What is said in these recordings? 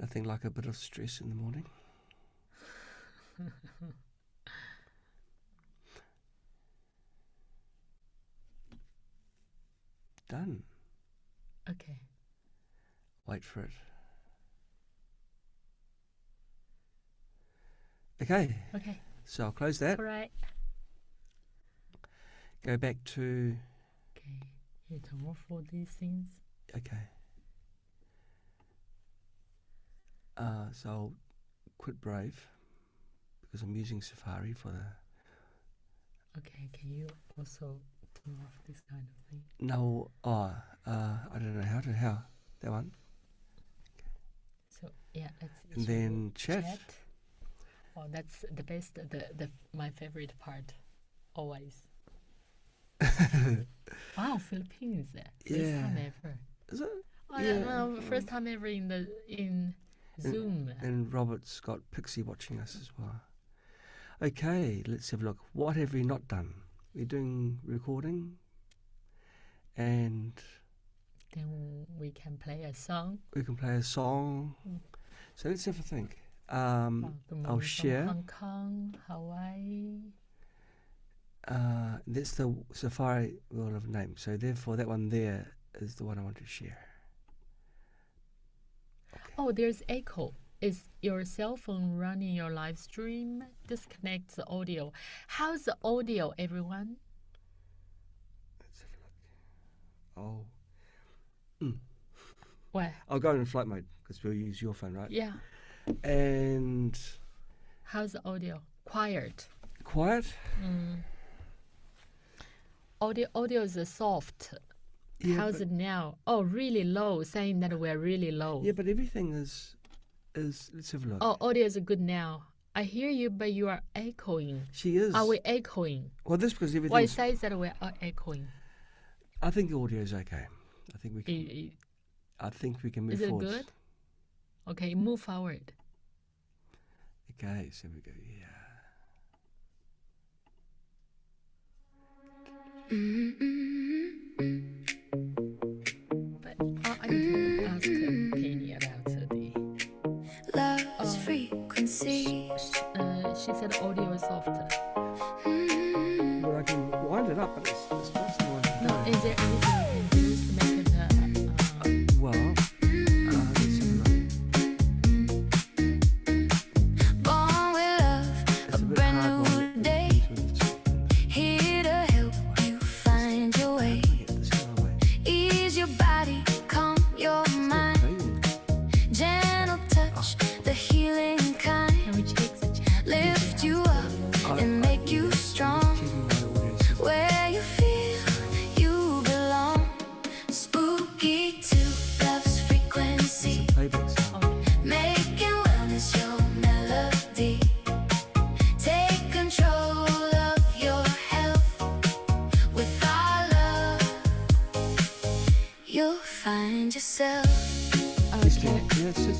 Nothing like a bit of stress in the morning. Done. Okay. Wait for it. Okay. Okay. So I'll close that. All right. Go back to. Okay. Hit off all these things. Okay. So I'll quit Brave because I'm using Safari for the. Okay. Can you also turn off this kind of thing? No. I don't know how that one. So yeah, let's. And then chat. Oh, that's the best. The my favorite part, always. Wow, Philippines. First time ever. Is it? Oh, yeah. No, first time ever in Zoom. And Robert's got Pixie watching us as well. Okay, let's have a look. What have we not done? We're doing recording, and then we can play a song. We can play a song. So let's have a think. I'll share. Hong Kong, Hawaii. That's the Safari World of Names. So therefore, that one there is the one I want to share. Okay. Oh, there's echo. Is your cell phone running your live stream? Disconnect the audio. How's the audio, everyone? Let's have a look. Oh. What? I'll go in flight mode because we'll use your phone, right? Yeah. And how's the audio? Quiet. Quiet? Audio is soft. Yeah, how's it now? Oh, really low, saying that we're really low. Yeah, but everything is let's have a look. Oh, audio is good now. I hear you, but you are echoing. She is. Are we echoing? Well, this because everything. Well, it says that we're echoing. I think the audio is okay. I think we can. I think we can move forward. Is it good? Okay, move forward. Okay, so we go, yeah. But I need to ask Penny about the love's frequency. She said audio is soft. Well, I can wind it up, but it's not more. No, is there anything you can do to make it? Well.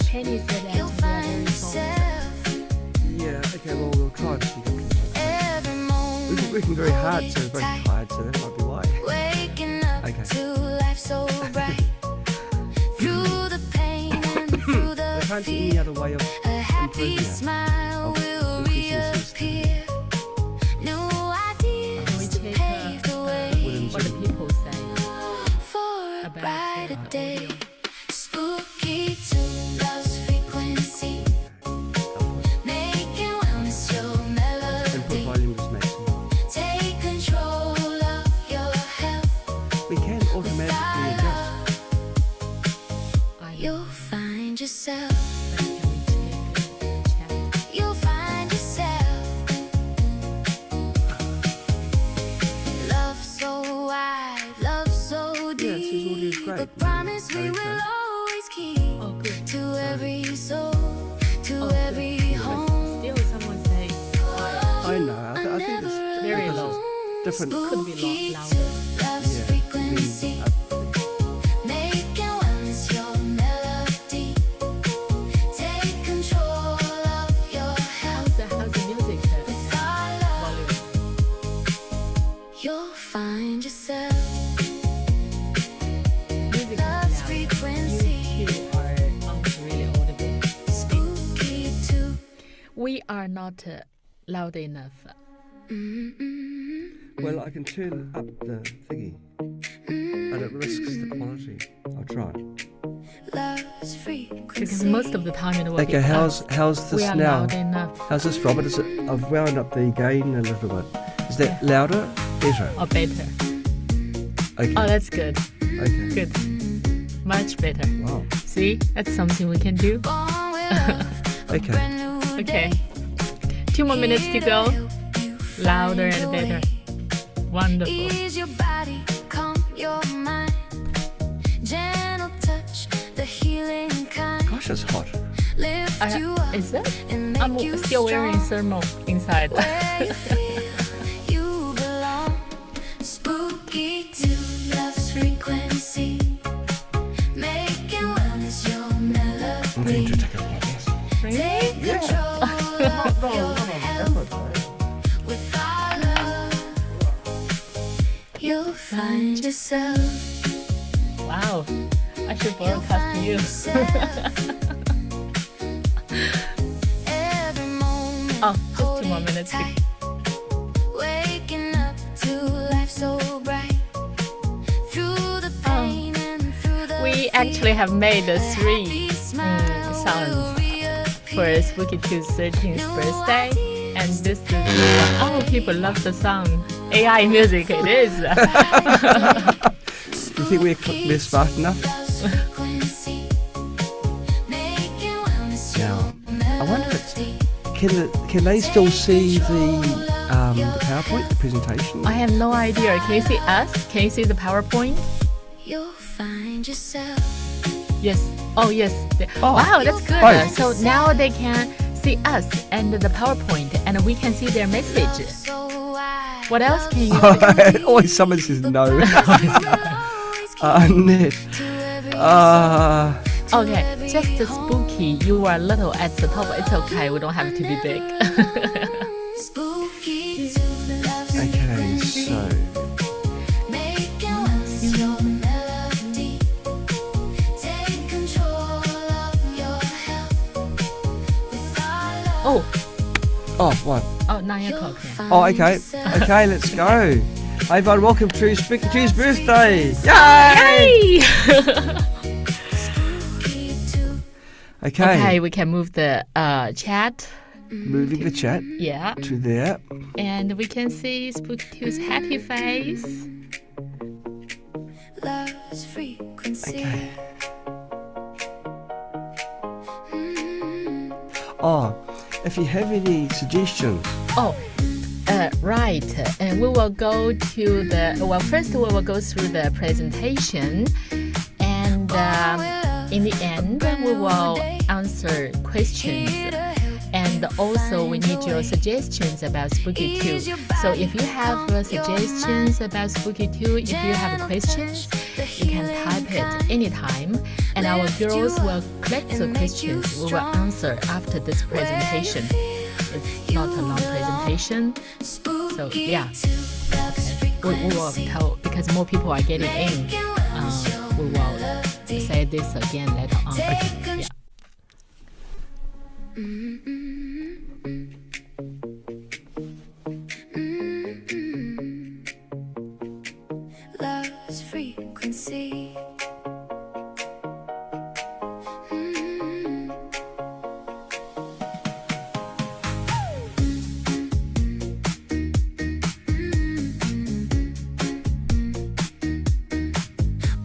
Penny said that you'll find yourself. Yeah, okay, well, we'll try to speak up. We're working very hard, so we're both tired, so that might be why. Waking up to life so bright. Through the pain and through the I can't see any other way of a happy smile will reappear. New ideas to pave the way. What do people say for a brighter day? Spooky2 love's frequency. Making wellness your melody. Volume is maximum. Take control of your health. We can automatically adjust. You'll find yourself. You'll find yourself. Love so wide, love so deep. But promise we will always keep. To every soul, to every home. Still someone say I know, I think it's very low. Different. Could be louder. Love's frequency. Making wellness your melody. Take control of your health. How's the music With our love, volume? you'll find yourself. Music Love's is loud. frequency. You two are really audible. we are not loud enough. Well, I can turn up the thingy, but it risks the quality. I'll try. Because most of the time it will be Okay, how's we this are now? loud enough. How's this, Robert? I've wound up the gain a little bit. Is that louder? Better? Or better. Okay. Oh, that's good. Okay. Good. Much better. Wow. See, that's something we can do. Okay. Okay. 2 more minutes to go. Louder and better. Wonderful. Ease your body, calm your mind. Gentle touch, the healing kind. Gosh, it's hot. Lift you up Is it? and make I'm you still wearing strong. thermal inside. Where you feel you belong. Spooky2 loves frequency. Making wellness your I'm going melody. to take a look at this. Take control of your health. With our love, you'll find yourself. Wow. I should You'll broadcast find you. yourself. Every moment, Oh, just 2 hold more it minutes. tight. Waking up to life so bright. Through the pain and through the We actually have made 3 happy smile sounds will for reappear. Spooky2's 13th birthday. And this is the one. Oh, people love the song. AI music, it is. Do you think we're smart enough? Now, I wonder if can they still see the PowerPoint, the presentation? I have no idea. Can you see us? Can you see the PowerPoint? You'll find yourself. Yes. Oh, yes. Oh. Wow, that's good. Oh. So now they can see us and the PowerPoint, and we can see their message. What else can you see? Always someone says no. Ned. Okay, just spooky. You are little at the top. It's okay. We don't have to be big. Okay, so Oh, what? oh, 9 o'clock. Yeah. Oh, okay. Okay, let's go. Hi everyone, welcome to Spooky2's birthday. Yay! Yay! Okay, Okay, we can move the chat. moving the chat Yeah, to there. and we can see Spooky2's happy face. Love's frequency. Okay. Oh, if you have any suggestions, Oh, right. And we will go to the. Well, first we will go through the presentation, and in the end we will answer questions. And also we need your suggestions about Spooky2. So if you have suggestions about Spooky2, if you have questions, you can type it anytime. And our girls will collect the questions we will answer after this presentation. It's not a long presentation. So yeah, we will tell, because more people are getting in, we will say this again later on. Yeah. Love's frequency.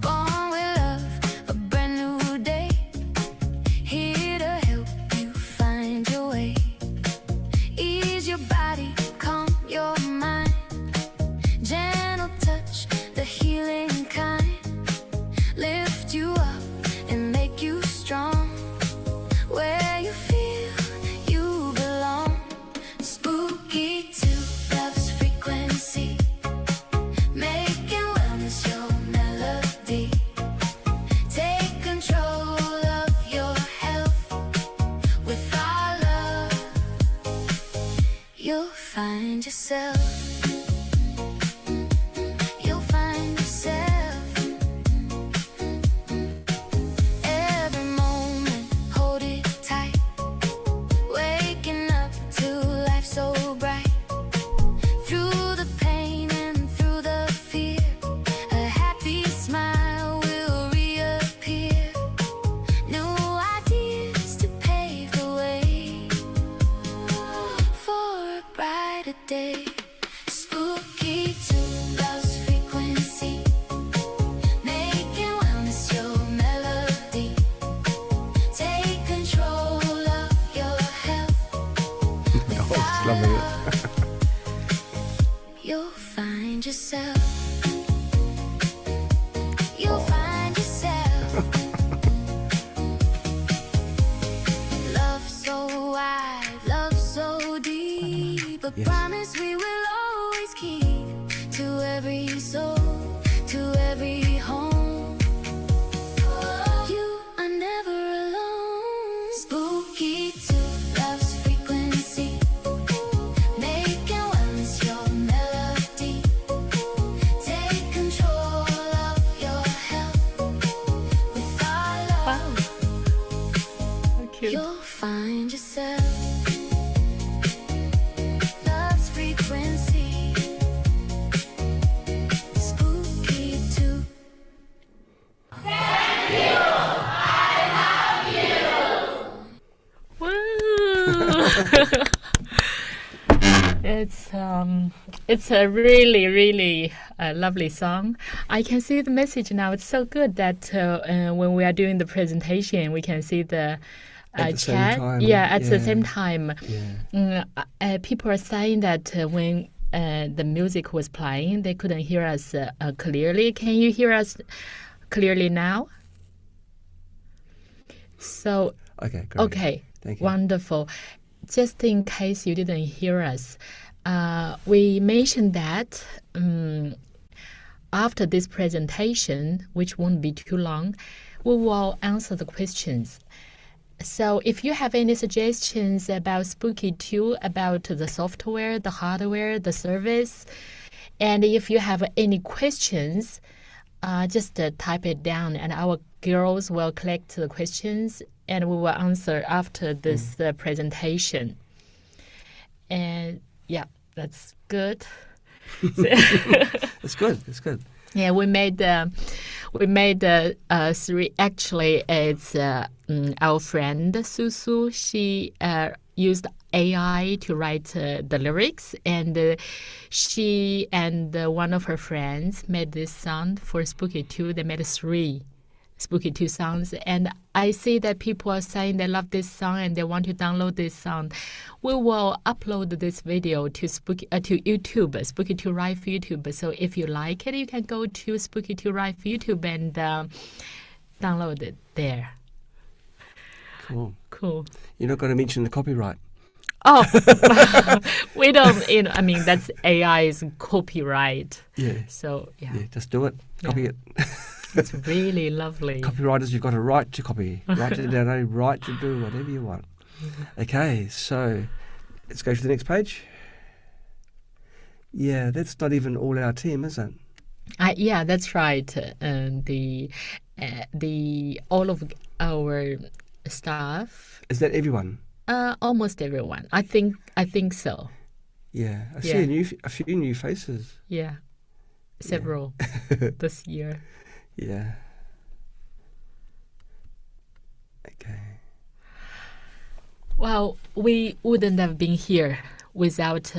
Born with love, a brand new day. Here to help you find your way. Ease your body, calm your mind. Gentle touch, the healing kind. Lift you up and make you strong. Where you feel you belong. Spooky2 loves frequency. Making wellness your melody. Take control of your health. With our love, you'll find yourself. You'll find yourself. Every moment, hold it tight. Waking up Loving it. You'll find yourself. You'll find yourself. Love so wide, love so deep. A Yes. promise we will always keep. To every soul, to every home. You are never alone. Spooky2, love's frequency. Making wellness your melody. Take control of your health. With our love, Wow. So cute. you'll find yourself. Love's frequency. Spooky2. Woo! It's a really, really lovely song. I can see the message now. It's so good that when we are doing the presentation, we can see the At the same chat. time, Yeah, at the yeah. same time. Yeah. People are saying that when the music was playing, they couldn't hear us clearly. Can you hear us clearly now? So, Okay, great. okay, Thank you. wonderful. Just in case you didn't hear us, we mentioned that after this presentation, which won't be too long, we will answer the questions. So if you have any suggestions about Spooky2, about the software, the hardware, the service, and if you have any questions, just type it down and our girls will collect the questions and we will answer after this presentation. And yeah, that's good. It's good. It's good. Yeah, we made three. Actually, it's our friend Susu. She used AI to write the lyrics, and she and one of her friends made this sound for Spooky2. They made 3 Spooky2 songs, and I see that people are saying they love this song and they want to download this song. We will upload this video to YouTube, Spooky2 Rife YouTube. So if you like it, you can go to Spooky2 Rife YouTube and download it there. Cool. Cool. You're not going to mention the copyright. Oh, we don't. I mean, that's AI's copyright. Yeah. So yeah, Yeah, just do it. Copy it. it's really lovely. Copywriters, you've got a right to copy. Right to download, right to do whatever you want. Okay, so let's go to the next page. Yeah, that's not even all our team, is it? Yeah, that's right. The all of our staff, Is that everyone? almost everyone. I think so. Yeah, I see Yeah. a few new faces. Yeah, several this year. Yeah. Okay. Well, we wouldn't have been here without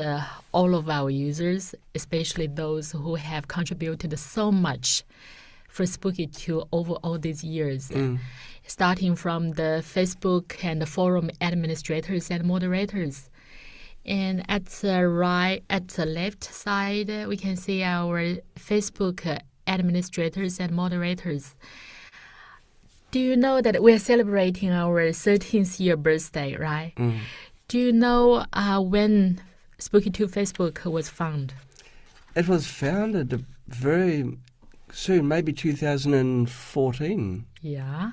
all of our users, especially those who have contributed so much for Spooky2 over all these years, starting from the Facebook and the forum administrators and moderators. And at the left side, we can see our Facebook administrators and moderators. Do you know that we're celebrating our 13th year birthday, right? Do you know when Spooky2 Facebook was founded? It was founded very soon, maybe 2014. Yeah.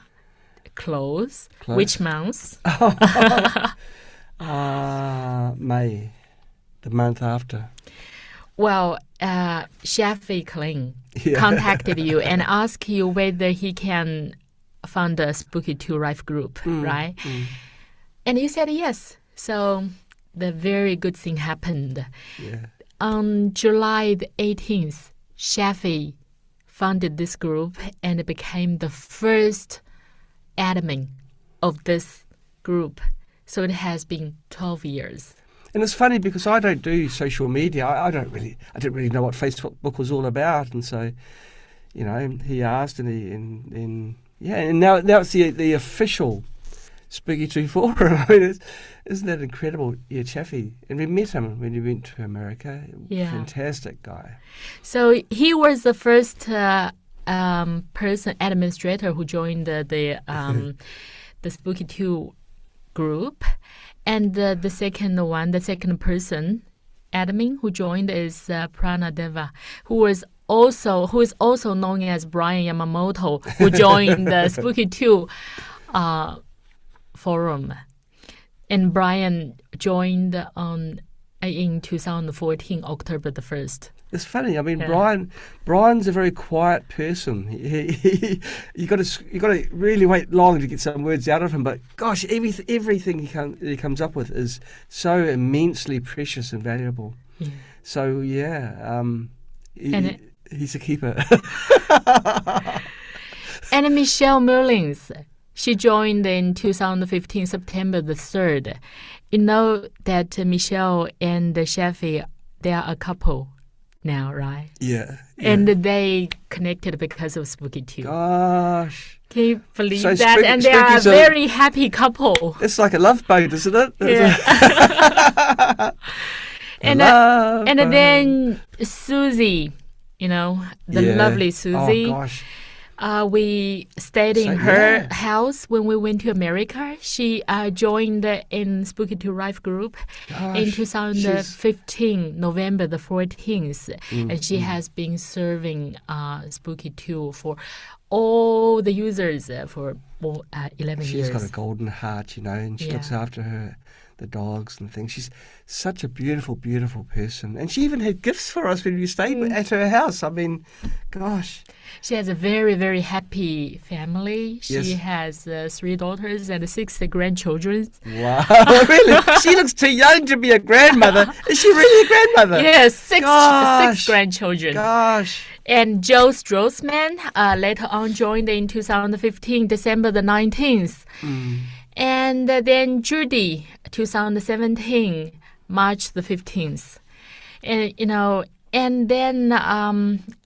Close. Close. Which month? May, the month after. Well, Shafi Kling contacted you and asked you whether he can found a Spooky2 Rife group, right? And you said yes. So the very good thing happened. Yeah. On July the 18th, Shafi founded this group and became the first admin of this group. So it has been 12 years. And it's funny because I don't do social media. I didn't really know what Facebook was all about, and so, you know, he asked, and now it's the official Spooky2 forum. I mean, isn't that incredible? Yeah, Chaffee. And we met him when we went to America. Yeah. Fantastic guy. So he was the first person, administrator, who joined the Spooky2 group. And the second person, admin, who joined is Pranadeva, who is also known as Brian Yamamoto, who joined the Spooky2 forum. And Brian joined in 2014, October the 1st. It's funny. I mean, Brian's a very quiet person. You got to really wait long to get some words out of him. But gosh, everything he comes up with is so immensely precious and valuable. Yeah. So he's a keeper. And Michelle Mullins, she joined in 2015, September the 3rd. You know that Michelle and Shafi, they are a couple now, right? Yeah. And they connected because of Spooky2. Gosh. Can you believe So that? And they are a very happy couple. It's like a love boat, isn't it? Yeah. and then Susie, the lovely Susie. Oh, gosh. We stayed in her house when we went to America. She joined in Spooky2 Rife group in 2015, November the 14th. And she has been serving Spooky2 for all the users for 11 years. She's got a golden heart, and she looks after the dogs and things. She's such a beautiful, beautiful person. And she even had gifts for us when we stayed at her house. I mean, gosh. She has a very, very happy family. She has 3 daughters and 6 grandchildren. Wow, really? She looks too young to be a grandmother. Is she really a grandmother? Yes, 6 grandchildren. Gosh. And Joe Strossman later on joined in 2015, December the 19th. And then Judy, 2017, March the 15th. And then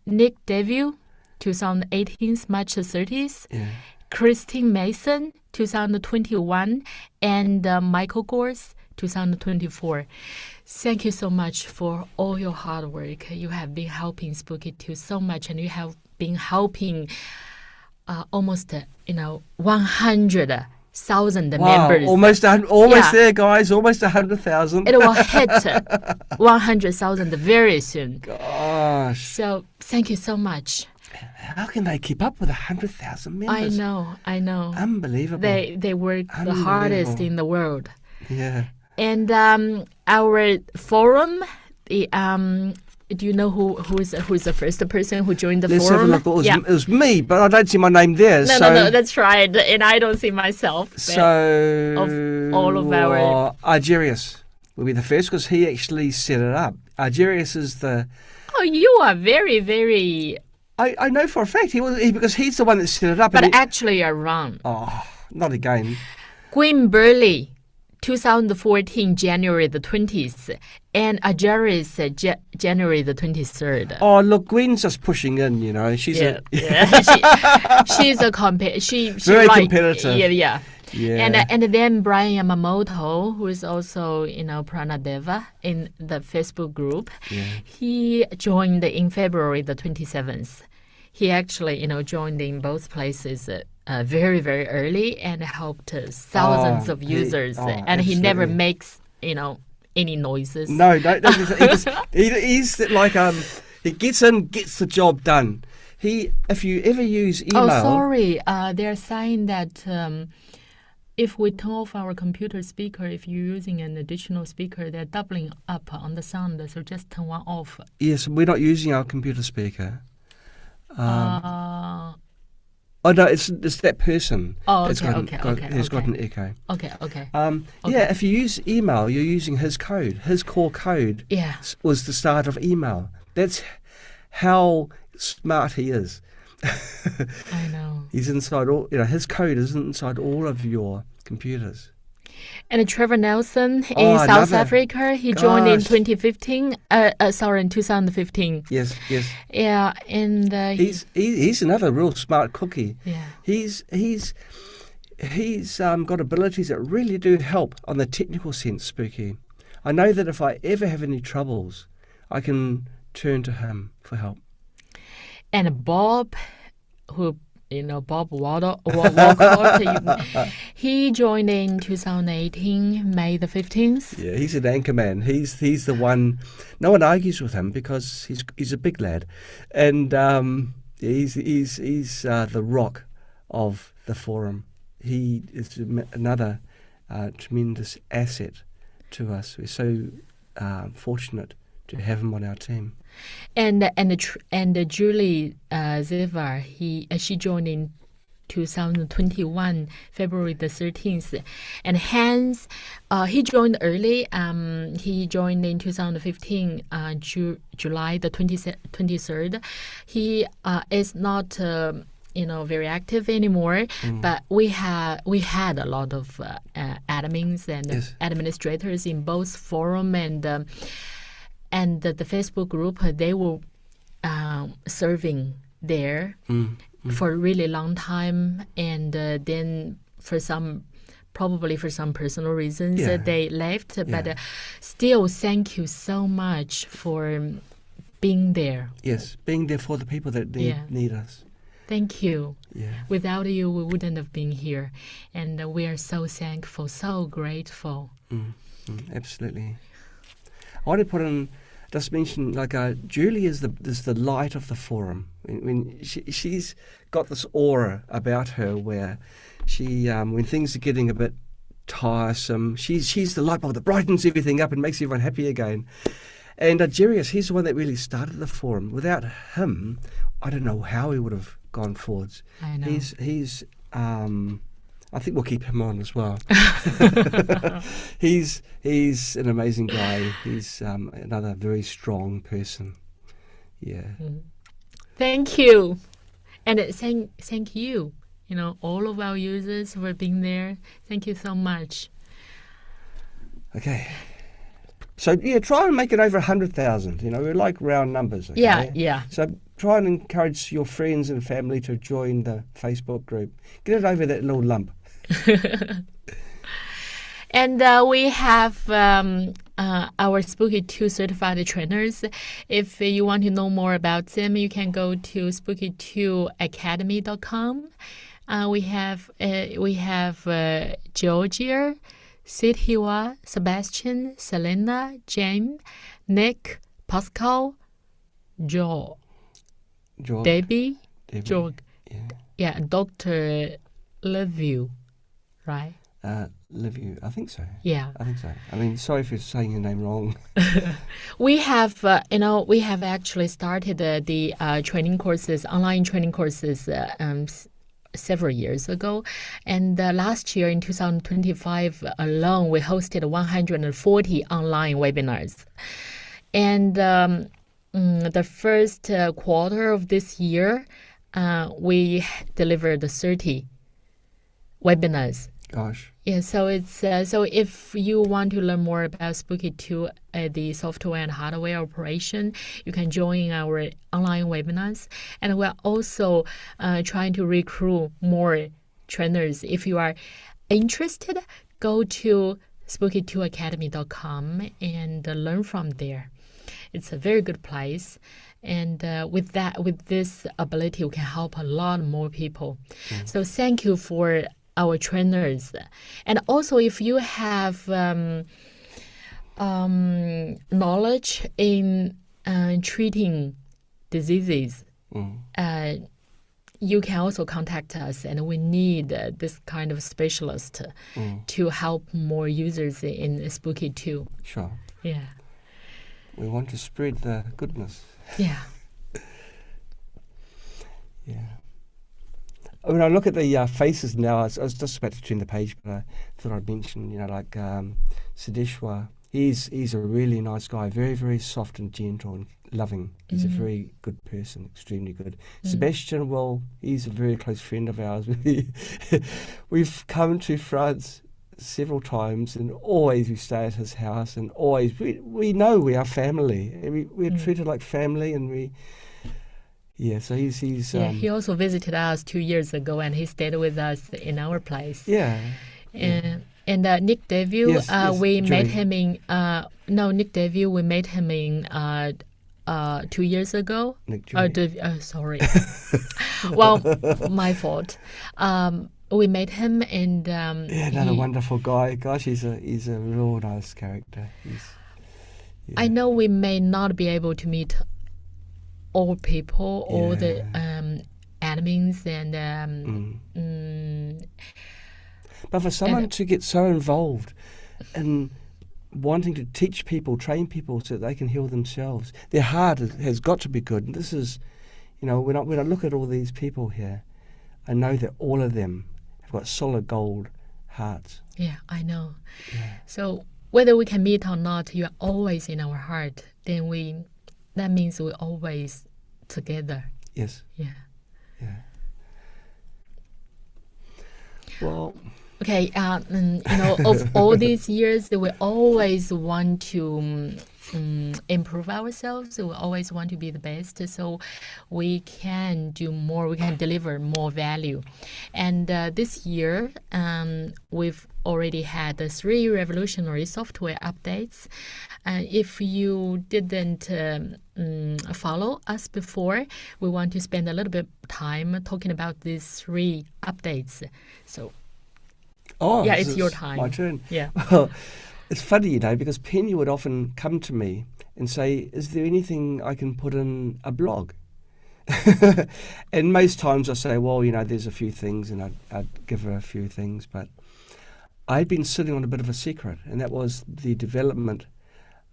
Nick Deville, 2018, March the 30th. Yeah. Christine Mason, 2021. And Michael Gors, 2024. Thank you so much for all your hard work. You have been helping Spooky2 so much, and you have been helping almost 100,000 members. Almost there, guys. Almost 100,000. It will hit 100,000 very soon. Gosh. So thank you so much. How can they keep up with 100,000 members? I know. Unbelievable. They work the hardest in the world. Yeah. And our forum, do you know who's the first person who joined the forum? Let's have a look. It was me, but I don't see my name there. No, that's right. And I don't see myself. So, of all of our... Argerius will be the first because he actually set it up. Argerius is the... Oh, you are very, very... I know for a fact because he's the one that set it up. But actually you're wrong. Oh, not again. Gwen Burley, 2014, January the 20th, and Ajaris, January the 23rd. Oh, look, Gwen's just pushing in, She's she's a very competitive. Yeah. And then Brian Yamamoto, who is also, Pranadeva in the Facebook group, he joined in February the 27th. He actually, joined in both places very, very early and helped thousands of users. And absolutely. He never makes, any noises. No, he's like, he gets in, gets the job done. If you ever use email... Oh, sorry. They're saying that... if we turn off our computer speaker, if you're using an additional speaker, they're doubling up on the sound, so just turn one off. Yes, we're not using our computer speaker. Oh no, it's that person. Oh, Who's got an echo. Okay. Yeah, if you use email, you're using his code. His core code was the start of email. That's how smart he is. I know. He's inside all. His code is inside all of your computers. And Trevor Nelson in South Africa, he joined in 2015. In 2015. Yes. Yeah, and he's another real smart cookie. Yeah. He's he's got abilities that really do help on the technical sense, Spooky. I know that if I ever have any troubles, I can turn to him for help. And Bob, Bob Walcott, he joined in 2018, May the 15th. Yeah, he's an anchor man. He's the one. No one argues with him because he's a big lad, and he's the rock of the forum. He is another tremendous asset to us. We're so fortunate to have him on our team. And Julie Zivar, she joined in 2021, February the 13th. And Hans, he joined early. He joined in 2015, July the 23rd. He is not very active anymore, but we had a lot of admins and Yes. administrators in both forum and the Facebook group. They were serving there for a really long time, and then probably for some personal reasons, Yeah. they left. Yeah. But still, thank you so much for being there. Yes, being there for the people that need us. Thank you. Yeah. Without you, we wouldn't have been here. And we are so thankful, so grateful. Absolutely. I want to just mention, Julie is the light of the forum. When she's got this aura about her where she, when things are getting a bit tiresome, she's the light bulb that brightens everything up and makes everyone happy again. And Jarius, he's the one that really started the forum. Without him, I don't know how he would have gone forwards. I know. He's I think we'll keep him on as well. He's an amazing guy. He's another very strong person. Yeah. Thank you. And thank you, all of our users for being there. Thank you so much. Okay. So, try and make it over 100,000. We like round numbers. Okay? Yeah. So try and encourage your friends and family to join the Facebook group. Get it over that little lump. And we have our Spooky2 certified trainers. If you want to know more about them, you can go to spooky2academy.com. We have Georgia, Sithiwa, Sebastian, Selena, James, Nick, Pascal, Joe, Debbie, George, Yeah. Dr. Leview, right? Liviu, I think so. Yeah. I think so. I mean, sorry for saying your name wrong. We have, we have actually started the training courses, online training courses, several years ago. And last year in 2025 alone, we hosted 140 online webinars. And the first quarter of this year, we delivered 30 webinars. Gosh. Yeah, so it's so if you want to learn more about Spooky2, the software and hardware operation, you can join our online webinars. And we're also trying to recruit more trainers. If you are interested, go to spooky2academy.com and learn from there. It's a very good place. And with this ability, we can help a lot more people. So thank you for our trainers. And also, if you have knowledge in treating diseases, you can also contact us, and we need this kind of specialist to help more users in Spooky2. Sure. Yeah. We want to spread the goodness. Yeah. Yeah. When I look at the faces now, I was just about to turn the page, but I thought I'd mention, Sadeshwa. He's a really nice guy, very, very soft and gentle and loving. He's a very good person, extremely good. Sebastian, well, he's a very close friend of ours. We've come to France several times, and always we stay at his house, and always we know we are family. We're treated like family, and Yeah, so he's Yeah, he also visited us 2 years ago, and he stayed with us in our place. yeah. And Nick Deville, Yes, we met Julie. him in Nick Deville, we met him in 2 years ago. Nick Julie. Sorry. Well, my fault. We met him, and Yeah, another wonderful guy. Gosh, he's a real nice character. I know we may not be able to meet all people, all the admins, and But for someone to get so involved in wanting to teach people, train people so that they can heal themselves, their heart has got to be good. And this is, when I look at all these people here, I know that all of them have got solid gold hearts. Yeah, I know. Yeah. So whether we can meet or not, you are always in our heart. Then that means we're always together. Yes. Yeah. Yeah. Well. Okay. Of all these years, we always want to improve ourselves. We always want to be the best, so we can do more. We can deliver more value. And this year, we've already had 3 revolutionary software updates. If you didn't follow us before, we want to spend a little bit of time talking about these 3 updates. So, yeah, it's your time. My turn. Yeah. Well, it's funny, because Penny would often come to me and say, is there anything I can put in a blog? And most times I say, well, there's a few things, and I'd give her a few things. But I'd been sitting on a bit of a secret, and that was the development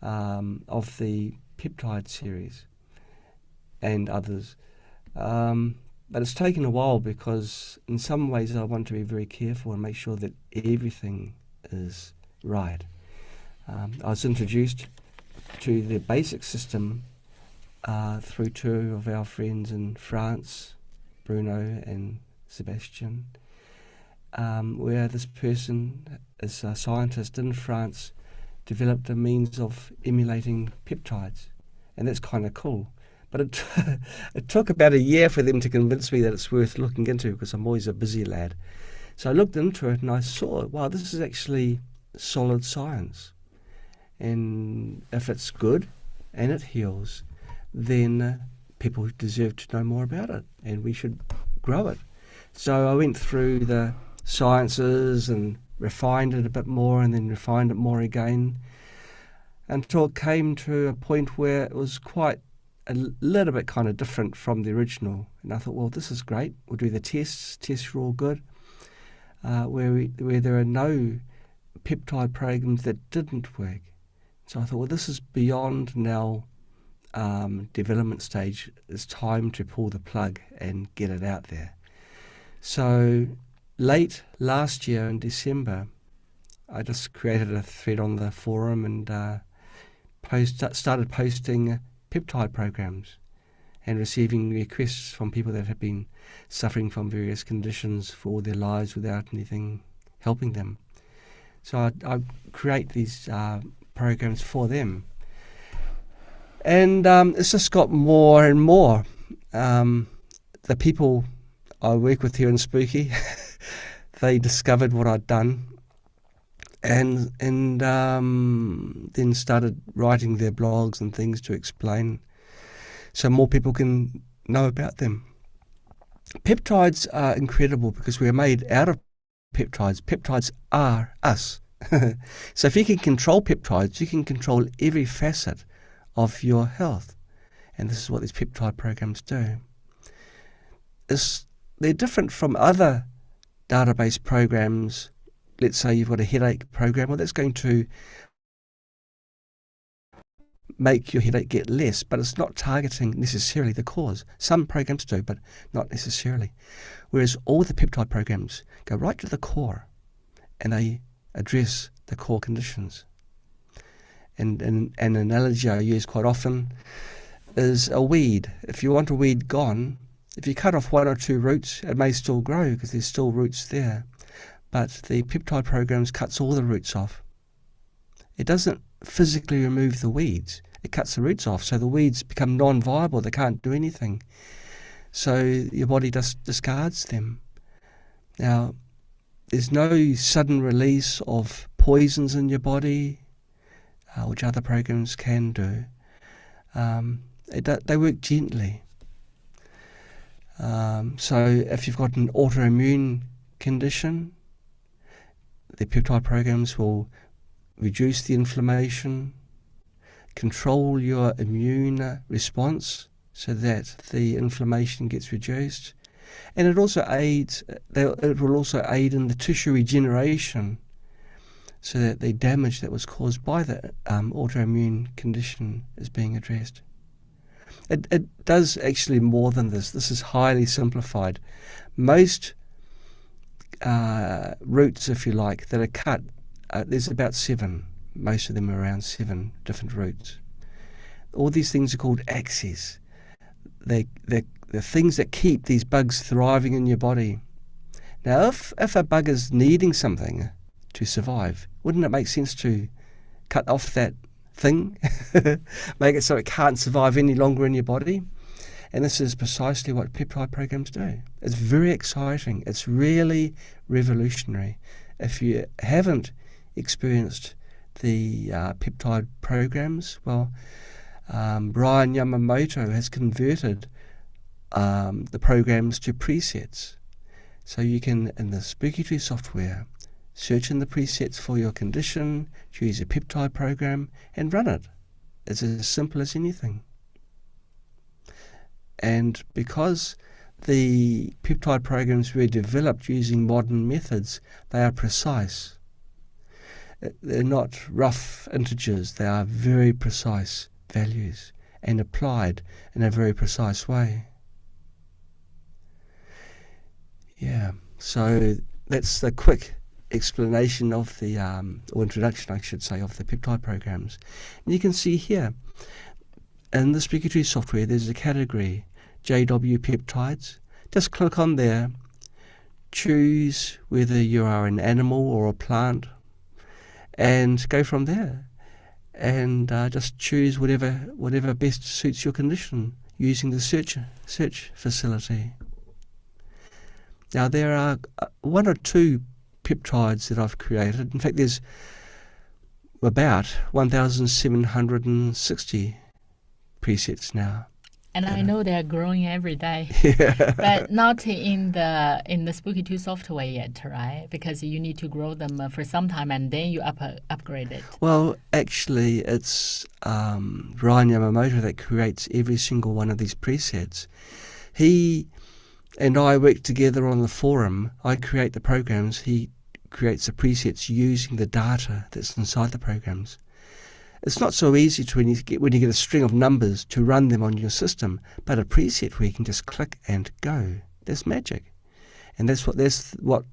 of the Peptide series and others. But it's taken a while because in some ways I want to be very careful and make sure that everything is right. I was introduced to the basic system through 2 of our friends in France, Bruno and Sebastian, where this person is a scientist in France, developed a means of emulating peptides, and that's kind of cool. But it took about a year for them to convince me that it's worth looking into, because I'm always a busy lad. So I looked into it and I saw, wow, this is actually solid science. And if it's good and it heals, then people deserve to know more about it, and we should grow it. So I went through the sciences and refined it a bit more, and then refined it more again, until it came to a point where it was quite a little bit kind of different from the original. And I thought, well, this is great. We'll do the tests. Tests are all good. Where there are no peptide programs that didn't work. So I thought, well, this is beyond now development stage. It's time to pull the plug and get it out there. So late last year in December, I just created a thread on the forum and started posting peptide programs and receiving requests from people that have been suffering from various conditions for all their lives without anything helping them. So I create these programs for them. And it's just got more and more. The people I work with here in Spooky, they discovered what I'd done, and then started writing their blogs and things to explain, so more people can know about them. Peptides are incredible because we are made out of peptides. Peptides are us. So if you can control peptides, you can control every facet of your health. And this is what these peptide programs do. They're different from other database programs. Let's say you've got a headache program, well, that's going to make your headache get less, but it's not targeting necessarily the cause. Some programs do, but not necessarily. Whereas all the peptide programs go right to the core, and they address the core conditions. And an analogy I use quite often is a weed. If you want a weed gone, if you cut off 1 or 2 roots, it may still grow because there's still roots there. But the peptide programs cuts all the roots off. It doesn't physically remove the weeds. It cuts the roots off, so the weeds become non-viable. They can't do anything. So your body discards them. Now, there's no sudden release of poisons in your body, which other programs can do. They work gently. So if you've got an autoimmune condition, the peptide programs will reduce the inflammation, control your immune response so that the inflammation gets reduced, and it will also aid in the tissue regeneration so that the damage that was caused by the autoimmune condition is being addressed. It does actually more than this. This is highly simplified. Most roots, if you like, that are cut, there's about 7. Most of them are around 7 different roots. All these things are called axes. They're the things that keep these bugs thriving in your body. Now, if a bug is needing something to survive, wouldn't it make sense to cut off that thing, make it so it can't survive any longer in your body? And this is precisely what peptide programs do. It's very exciting. It's really revolutionary. If you haven't experienced the peptide programs, well, Brian Yamamoto has converted the programs to presets. So you can, in the Spooky2 software, search in the presets for your condition, choose a peptide program, and run it. It's as simple as anything. And because the peptide programs were developed using modern methods, they are precise. They're not rough integers, they are very precise values and applied in a very precise way. Yeah, so that's the quick explanation of the, or introduction I should say, of the peptide programs. And you can see here, in the Spooky2 software, there's a category, JW Peptides. Just click on there, choose whether you are an animal or a plant, and go from there. And just choose whatever best suits your condition using the search facility. Now there are 1 or 2 peptides that I've created. In fact, there's about 1,760 presets now. And I know they're growing every day, Yeah. but not in the Spooky2 software yet, right? Because you need to grow them for some time and then you upgrade it. Well, actually, it's Ryan Yamamoto that creates every single one of these presets. He and I work together on the forum. I create the programs. He creates the presets using the data that's inside the programs. It's not so easy when you get a string of numbers to run them on your system, but a preset where you can just click and go. That's magic. And that's what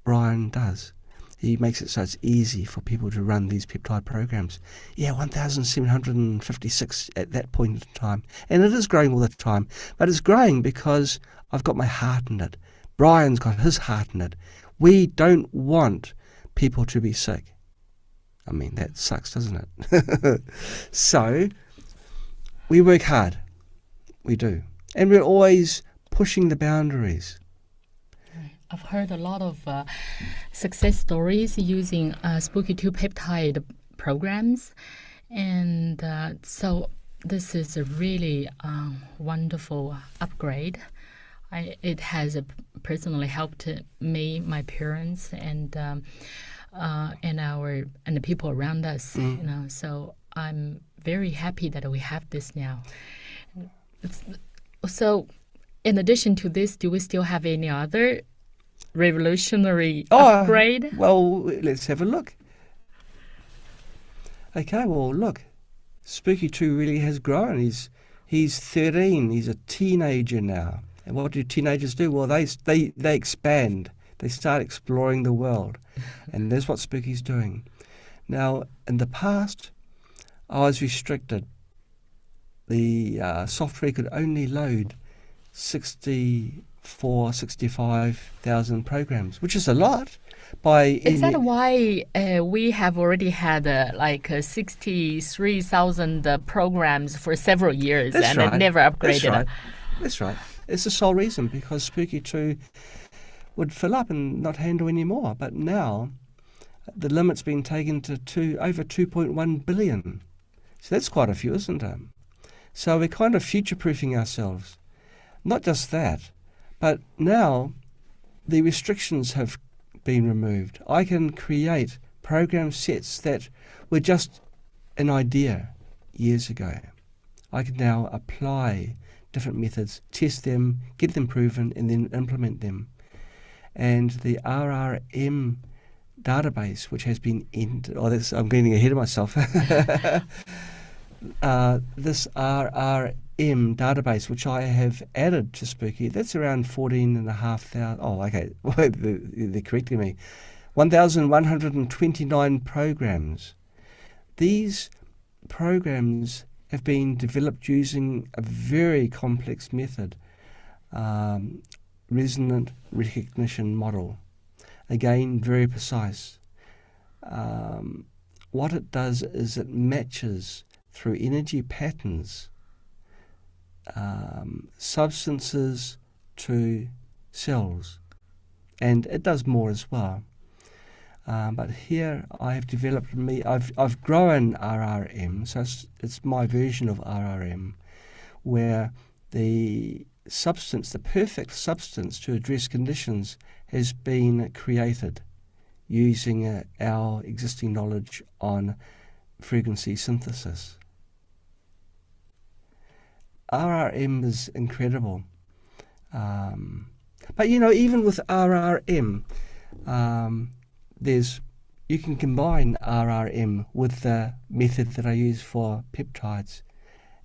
Brian does. He makes it so it's easy for people to run these peptide programs. Yeah, 1,756 at that point in time. And it is growing all the time. But it's growing because I've got my heart in it. Brian's got his heart in it. We don't want people to be sick. I mean, that sucks, doesn't it? So, we work hard. We do. And we're always pushing the boundaries. I've heard a lot of success stories using Spooky2 peptide programs. And so this is a really wonderful upgrade. It has personally helped me, my parents, and the people around us. You know, so I'm very happy that we have this now. So, in addition to this, do we still have any other revolutionary upgrade? Well, let's have a look. Okay, well, look. Spooky2 really has grown. He's 13. He's a teenager now. And what do teenagers do? Well, they expand. They start exploring the world. And that's what Spooky's doing. Now, in the past, I was restricted. The software could only load 65,000 programs, which is a lot. Is that why we have already had 63,000 programs for several years and right. never upgraded? That's right. It's the sole reason, because Spooky2 would fill up and not handle any more. But now the limit's been taken to over 2.1 billion. So that's quite a few, isn't it? So we're kind of future-proofing ourselves. Not just that, but now the restrictions have been removed. I can create program sets that were just an idea years ago. I can now apply different methods, test them, get them proven, and then implement them. And the RRM database, which has been I'm getting ahead of myself. This RRM database, which I have added to Spooky, that's around 14,500. Oh, okay, they're correcting me. 1,129 programs. These programs have been developed using a very complex method, resonant recognition model. Again, very precise. What it does is it matches through energy patterns substances to cells, and it does more as well. But here I have developed I've grown RRM, so it's my version of RRM, where the substance, the perfect substance to address conditions, has been created using our existing knowledge on frequency synthesis. RRM is incredible. But even with RRM, you can combine RRM with the method that I use for peptides,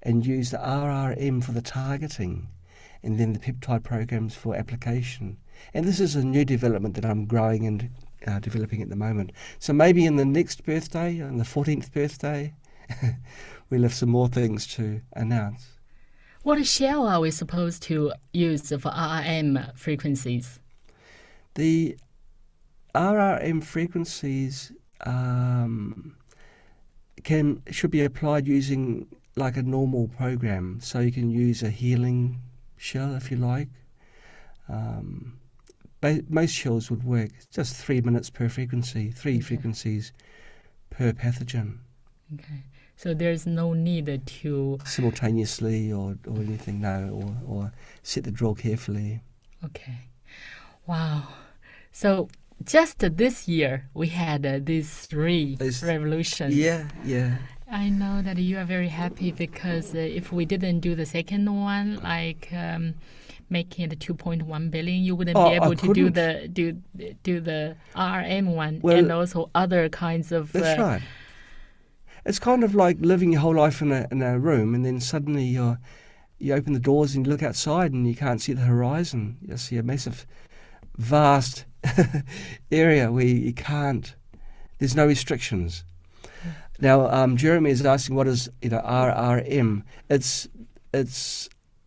and use the RRM for the targeting, and then the peptide programs for application. And this is a new development that I'm growing and developing at the moment. So maybe in the next birthday, on the 14th birthday, we'll have some more things to announce. What shell are we supposed to use for RRM frequencies? The RRM frequencies should be applied using like a normal program. So you can use a healing shell if you like. Most shells would work. It's just 3 minutes per frequency, frequencies per pathogen. Okay. So there's no need to simultaneously or anything, no, or set the drill carefully. Okay. Wow. So just this year we had these three revolutions. Yeah. I know that you are very happy because if we didn't do the second one, like making it 2.1 billion, you wouldn't be able to do the RRM one, and also other kinds of. That's right. It's kind of like living your whole life in a room, and then suddenly you open the doors and you look outside and you can't see the horizon. You see a massive, vast area where you can't. There's no restrictions. Now, Jeremy is asking what is RRM. It's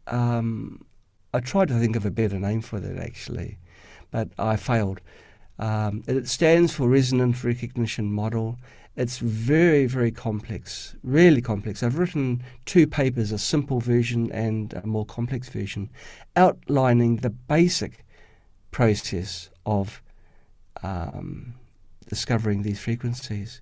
I tried to think of a better name for that actually, but I failed. It stands for Resonant Recognition Model. It's very, very complex, really complex. I've written 2 papers, a simple version and a more complex version, outlining the basic process of discovering these frequencies.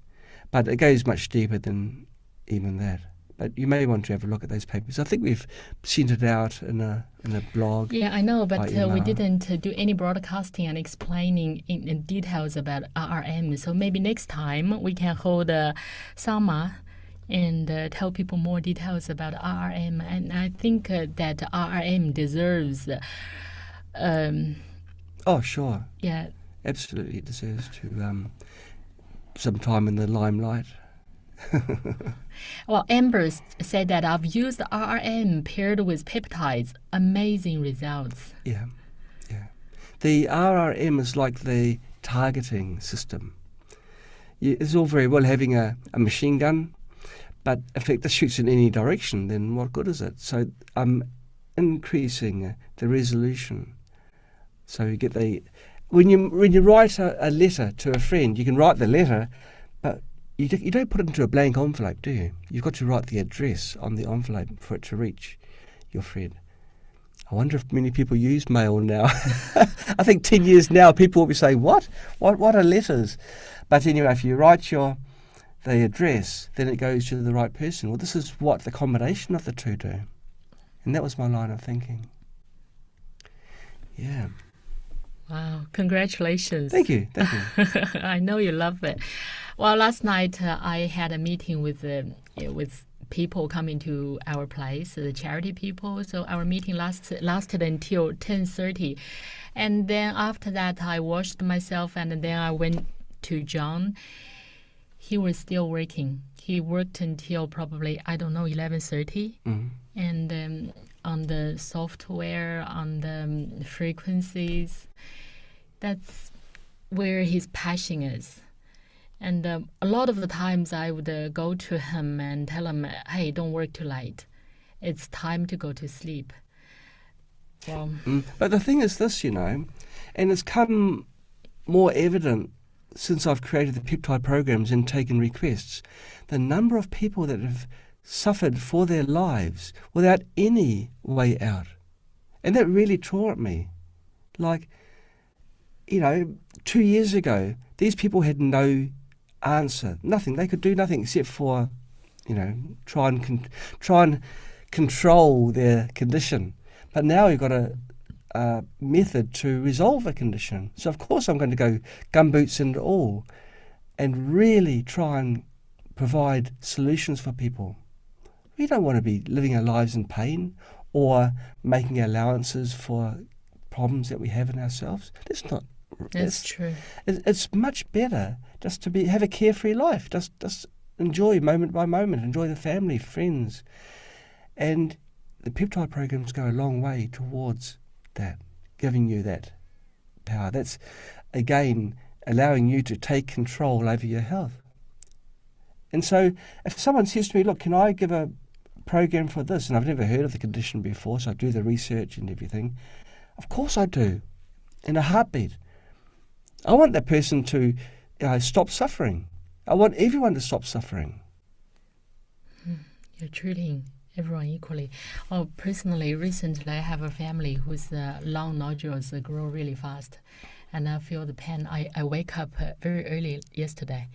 But it goes much deeper than even that. But you may want to have a look at those papers. I think we've sent it out in a blog. Yeah, I know, but we didn't do any broadcasting and explaining in details about RRM. So maybe next time we can hold a summer and tell people more details about RRM. And I think that RRM deserves. Oh, sure. Yeah. Absolutely, it deserves to some time in the limelight. Well, Amber said that I've used RRM paired with peptides. Amazing results. Yeah. The RRM is like the targeting system. It's all very well having a machine gun, but if it shoots in any direction, then what good is it? So I'm increasing the resolution. So you get when you write a letter to a friend, you can write the letter, but you don't put it into a blank envelope, do you? You've got to write the address on the envelope for it to reach your friend. I wonder if many people use mail now. I think 10 years now, people will be saying, what are letters? But anyway, if you write the address, then it goes to the right person. Well, this is what the combination of the two do. And that was my line of thinking. Yeah. Wow, congratulations. Thank you. I know you love it. Well, last night I had a meeting with people coming to our place, the charity people. So our meeting lasted until 10:30. And then after that, I washed myself and then I went to John. He was still working. He worked until probably, 11:30. Mm-hmm. And on the software, on the frequencies, that's where his passion is. And a lot of the times I would go to him and tell him, hey, don't work too late. It's time to go to sleep. Well, But the thing is this, and it's come more evident since I've created the Peptide programs and taken requests, the number of people that have suffered for their lives without any way out. And that really tore at me. Like, 2 years ago, these people had no answer, nothing. They could do nothing except for, try and control their condition. But now we've got a method to resolve a condition. So of course I'm going to go gumboots and all and really try and provide solutions for people. We don't want to be living our lives in pain or making allowances for problems that we have in ourselves. That's true. It's much better just to have a carefree life. Just enjoy moment by moment. Enjoy the family, friends, and the Peptide programs go a long way towards that, giving you that power. That's again allowing you to take control over your health. And so, if someone says to me, "Look, can I give a program for this?" and I've never heard of the condition before, so I do the research and everything. Of course, I do, in a heartbeat. I want that person to stop suffering. I want everyone to stop suffering. You're treating everyone equally. Oh, personally, recently I have a family whose lung nodules grow really fast, and I feel the pain. I wake up very early yesterday,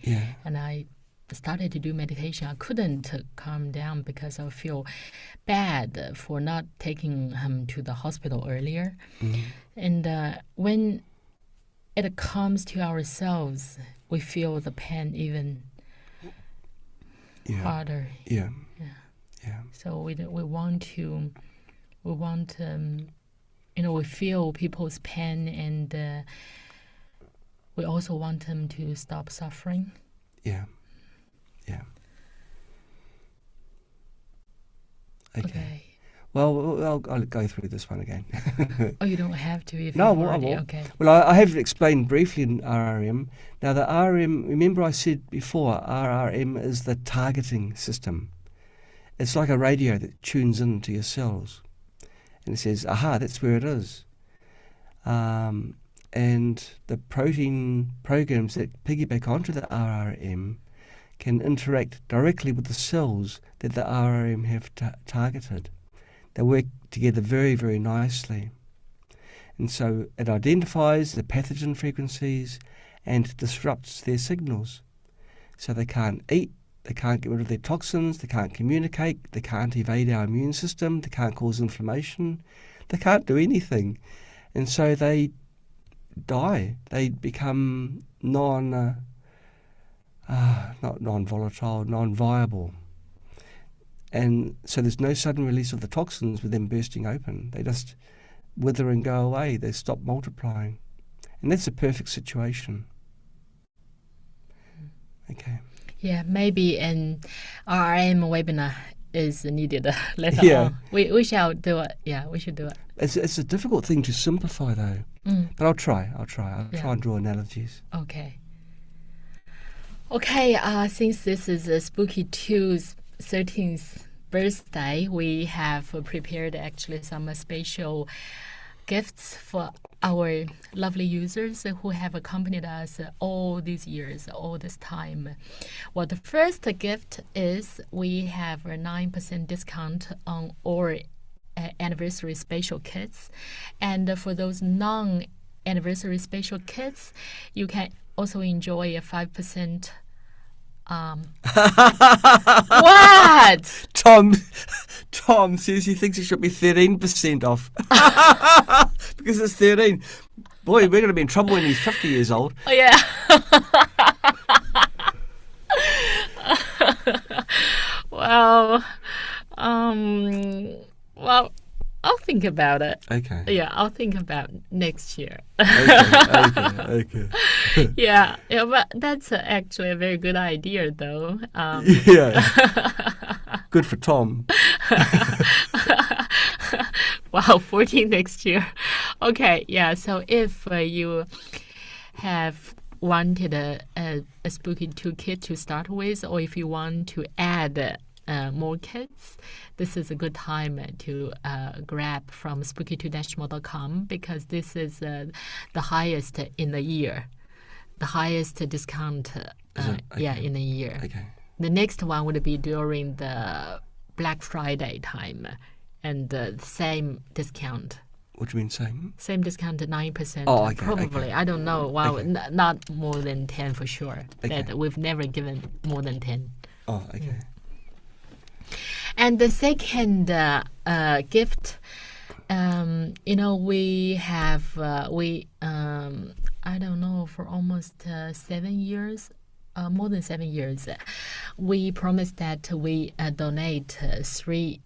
and I started to do meditation. I couldn't calm down because I feel bad for not taking him to the hospital earlier. Mm-hmm. And when it comes to ourselves, we feel the pain even harder. Yeah. So we feel people's pain, and we also want them to stop suffering. Yeah. Okay. Well, I'll go through this one again. Oh, you don't have to if no, you've already. I Okay. Well, I have explained briefly in RRM. Now, the RRM, remember I said before, RRM is the targeting system. It's like a radio that tunes into your cells. And it says, aha, that's where it is. And the protein programs that piggyback onto the RRM can interact directly with the cells that the RRM have targeted. They work together very, very nicely. And so it identifies the pathogen frequencies and disrupts their signals. So they can't eat, they can't get rid of their toxins, they can't communicate, they can't evade our immune system, they can't cause inflammation, they can't do anything. And so they die. They become not non-volatile, non-viable. And so there's no sudden release of the toxins with them bursting open. They just wither and go away. They stop multiplying. And that's a perfect situation. Okay. Yeah, maybe an RRM webinar is needed later on. We shall do it. Yeah, we should do it. It's a difficult thing to simplify though. But I'll try. I'll try and draw analogies. Okay, since this is Spooky2's 13th birthday, we have prepared actually some special gifts for our lovely users who have accompanied us all these years, all this time. Well, the first gift is we have a 9% discount on all anniversary special kits. And for those non-anniversary special kits, you can also enjoy a 5%. What? Tom says he thinks it should be 13% off because it's 13. Boy, we're going to be in trouble when he's 50 years old. Oh, yeah. Well, I'll think about it. Okay. Yeah, I'll think about next year. Okay. Yeah, but that's actually a very good idea, though. Yeah. Good for Tom. Wow, 14 next year. Okay, yeah. So if you have wanted a Spooky2 kit to start with, or if you want to add more kits, this is a good time to grab from spooky2-more.com, because this is the highest in the year, the highest discount in the year. Okay. The next one would be during the Black Friday time, and the same discount. What do you mean same? Same discount, 9%. Oh, okay, probably. okay. I don't know. Well, Okay. not more than 10 for sure. Okay. That we've never given more than 10. Oh, okay. And the second gift, we have I don't know, for almost 7 years. More than 7 years, we promised that we donate $3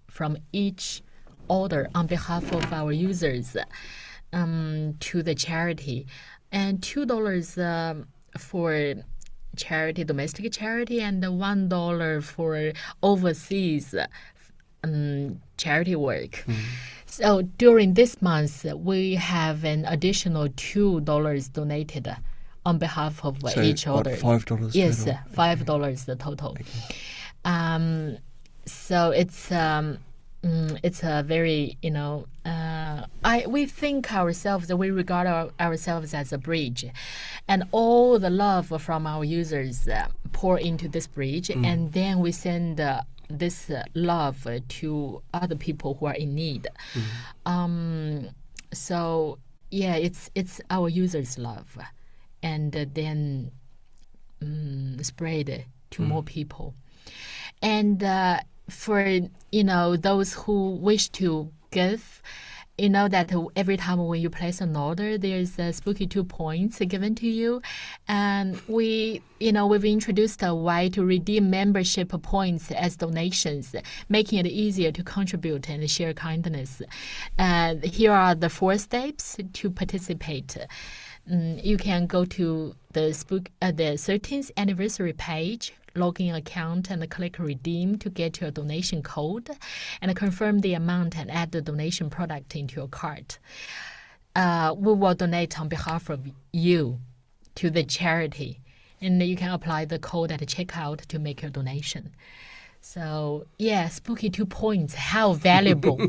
from each order on behalf of our users to the charity, and $2 for charity, domestic charity, and $1 for overseas charity work. So during this month, we have an additional $2 donated on behalf of So, each what, order. $5 Yes, total? $5 the total. Okay. So it's a very, we think ourselves, we regard ourselves as a bridge, and all the love from our users pour into this bridge, and then we send this love to other people who are in need. So yeah, it's our users' love, and then spread to more people. And for those who wish to give, that every time when you place an order, there's Spooky2 points given to you, and we've introduced a way to redeem membership points as donations, making it easier to contribute and share kindness. Here are the 4 steps to participate. You can go to the 13th anniversary page, login account, and click redeem to get your donation code, and confirm the amount and add the donation product into your cart. We will donate on behalf of you to the charity, and you can apply the code at checkout to make your donation. So yeah, Spooky2 points, how valuable.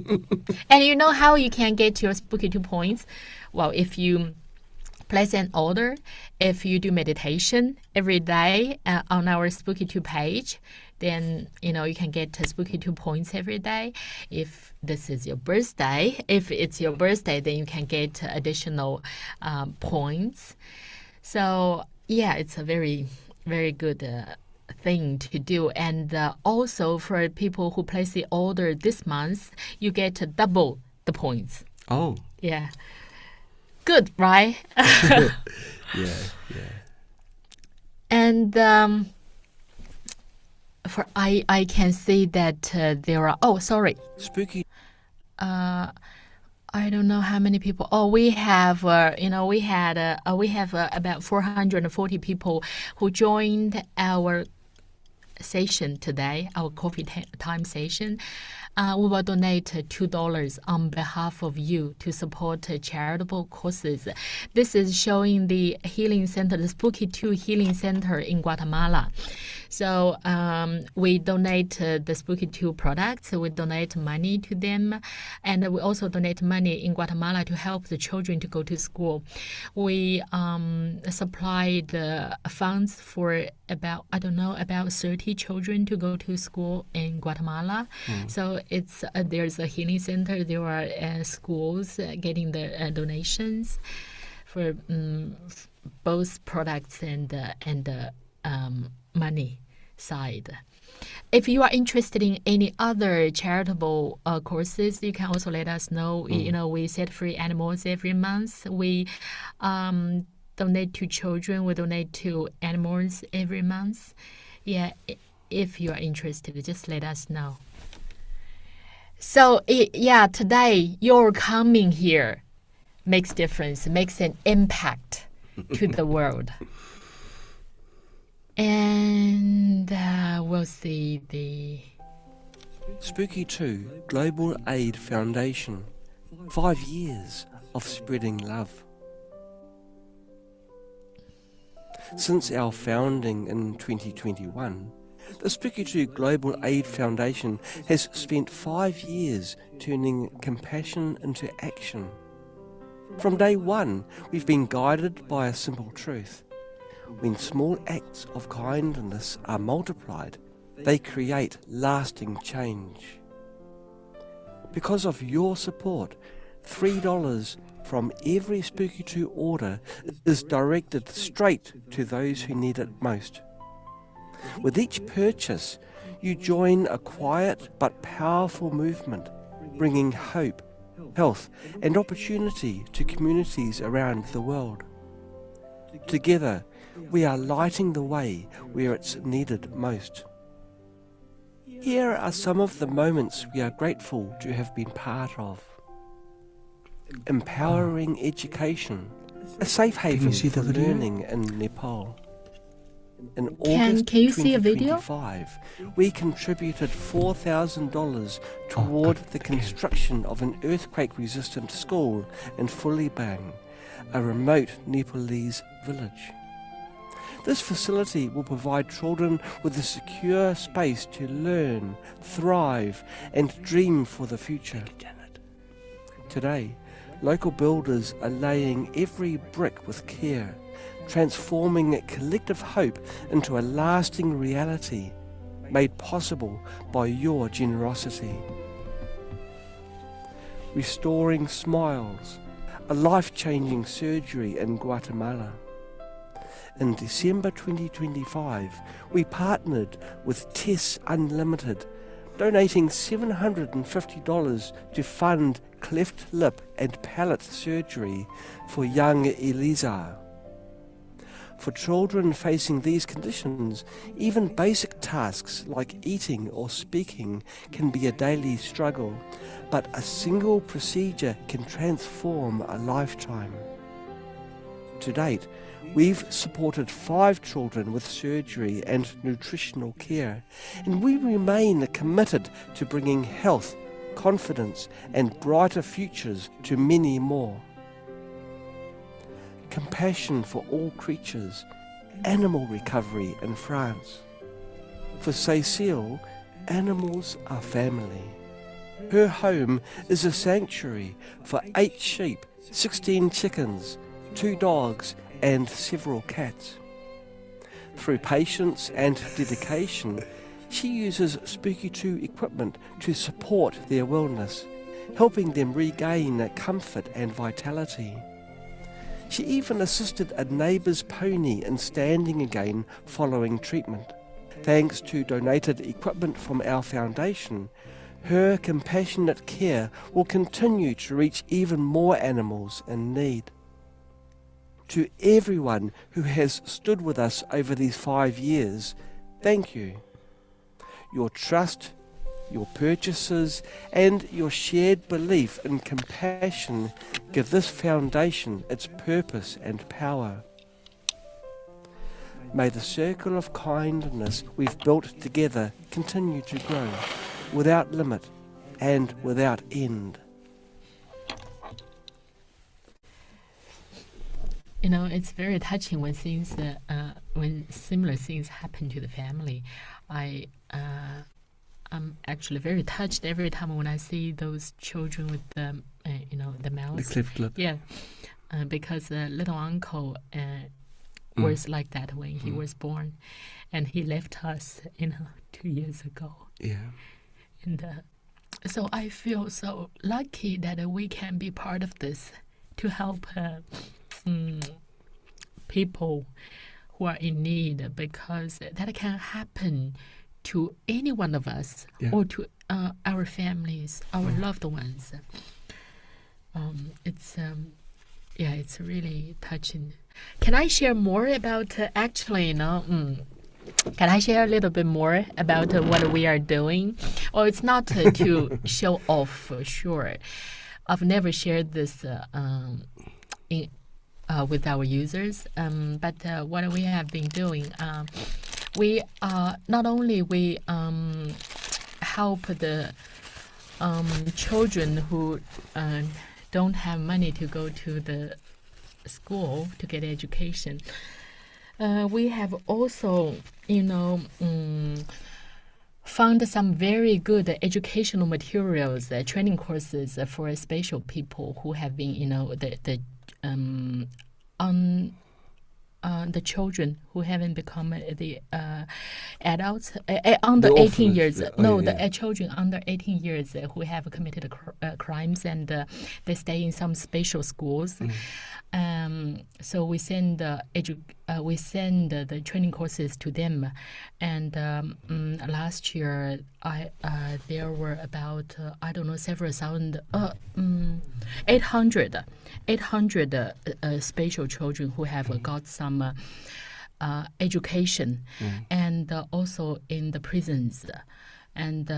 And you know how you can get your Spooky2 points? Well, if you place an order, if you do meditation every day on our Spooky2 page, then you can get Spooky2 points every day. If this is your birthday, then you can get additional points. So yeah, it's a very, very good thing to do. And also for people who place the order this month, you get double the points. Oh. Yeah. Good, right? Yeah. And for I can see that there are. Oh, sorry. Spooky. I don't know how many people. Oh, we have. We have about 440 people who joined our session today, our coffee time session. We will donate $2 on behalf of you to support charitable causes. This is showing the healing center, the Spooky2 Healing Center in Guatemala. So we donate the Spooky2 products. We donate money to them. And we also donate money in Guatemala to help the children to go to school. We supply the funds for about 30 children to go to school in Guatemala. So it's there's a healing center. There are schools getting the donations for both products and money side. If you are interested in any other charitable courses, you can also let us know. You know, we set free animals every month. We donate to children. We donate to animals every month. Yeah, if you are interested, just let us know. So, today your coming here makes difference, makes an impact to the world. And we'll see the Spooky2 Global Aid Foundation. 5 years of spreading love. Since our founding in 2021, the Spooky2 Global Aid Foundation has spent 5 years turning compassion into action. From day one, we've been guided by a simple truth. When small acts of kindness are multiplied, they create lasting change. Because of your support, $3 from every Spooky2 order is directed straight to those who need it most. With each purchase, you join a quiet but powerful movement, bringing hope, health, and opportunity to communities around the world. Together, we are lighting the way where it's needed most. Here are some of the moments we are grateful to have been part of. Empowering education, a safe haven for learning in Nepal. In August can you see a video? 2025, we contributed $4,000 toward the construction of an earthquake-resistant school in Fulibang, a remote Nepalese village. This facility will provide children with a secure space to learn, thrive, and dream for the future. Today, local builders are laying every brick with care, transforming collective hope into a lasting reality, made possible by your generosity. Restoring Smiles, a life-changing surgery in Guatemala. In December 2025, we partnered with TESS Unlimited, donating $750 to fund cleft lip and palate surgery for young Eliza. For children facing these conditions, even basic tasks like eating or speaking can be a daily struggle, but a single procedure can transform a lifetime. To date, we've supported 5 children with surgery and nutritional care, and we remain committed to bringing health, confidence, and brighter futures to many more. Compassion for all creatures, animal recovery in France. For Cécile, animals are family. Her home is a sanctuary for 8 sheep, 16 chickens, 2 dogs, and several cats. Through patience and dedication, she uses Spooky2 equipment to support their wellness, helping them regain comfort and vitality. She even assisted a neighbour's pony in standing again following treatment. Thanks to donated equipment from our foundation, her compassionate care will continue to reach even more animals in need. To everyone who has stood with us over these 5 years, thank you. Your trust, your purchases, and your shared belief in compassion give this foundation its purpose and power. May the circle of kindness we've built together continue to grow, without limit and without end. it's very touching when things, when similar things happen to the family. I'm actually very touched every time when I see those children with the, the mouse. The cliff club. Yeah, because little uncle was like that when he was born, and he left us, 2 years ago. Yeah. And so I feel so lucky that we can be part of this to help people who are in need, because that can happen to any one of us or to our families, our loved ones. It's really touching. Can I share more about can I share a little bit more about what we are doing? Or it's not to show off for sure. I've never shared this with our users, but what we have been doing, we not only we help the children who don't have money to go to the school to get education. We have also, found some very good educational materials, training courses for special people who have been, the children who haven't become the adults under 18 years. The children under 18 years who have committed crimes, and they stay in some special schools. So we send the training courses to them, and last year there were about several thousand 800 special children who have got some education, and also in the prisons, and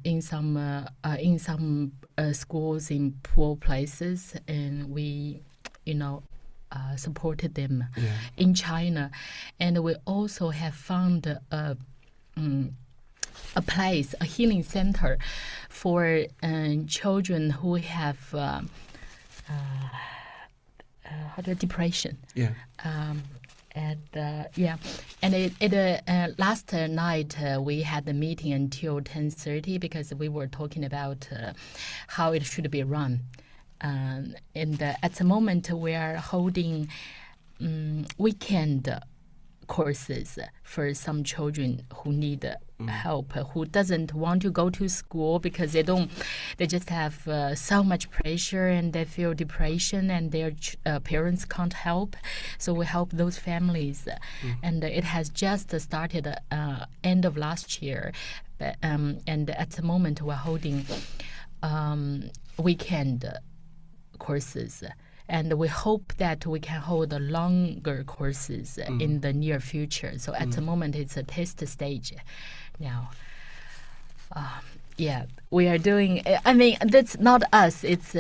in some schools in poor places, and we supported them in China. And we also have found a place, a healing center for children who have depression. Last night we had the meeting until 10:30 because we were talking about how it should be run. And at the moment we are holding weekend courses for some children who need help, who doesn't want to go to school because they just have so much pressure and they feel depression and their parents can't help. So we help those families, and it has just started end of last year, but, and at the moment we're holding weekend courses, and we hope that we can hold longer courses in the near future. So at the moment it's a test stage now. We are doing, that's not us, it's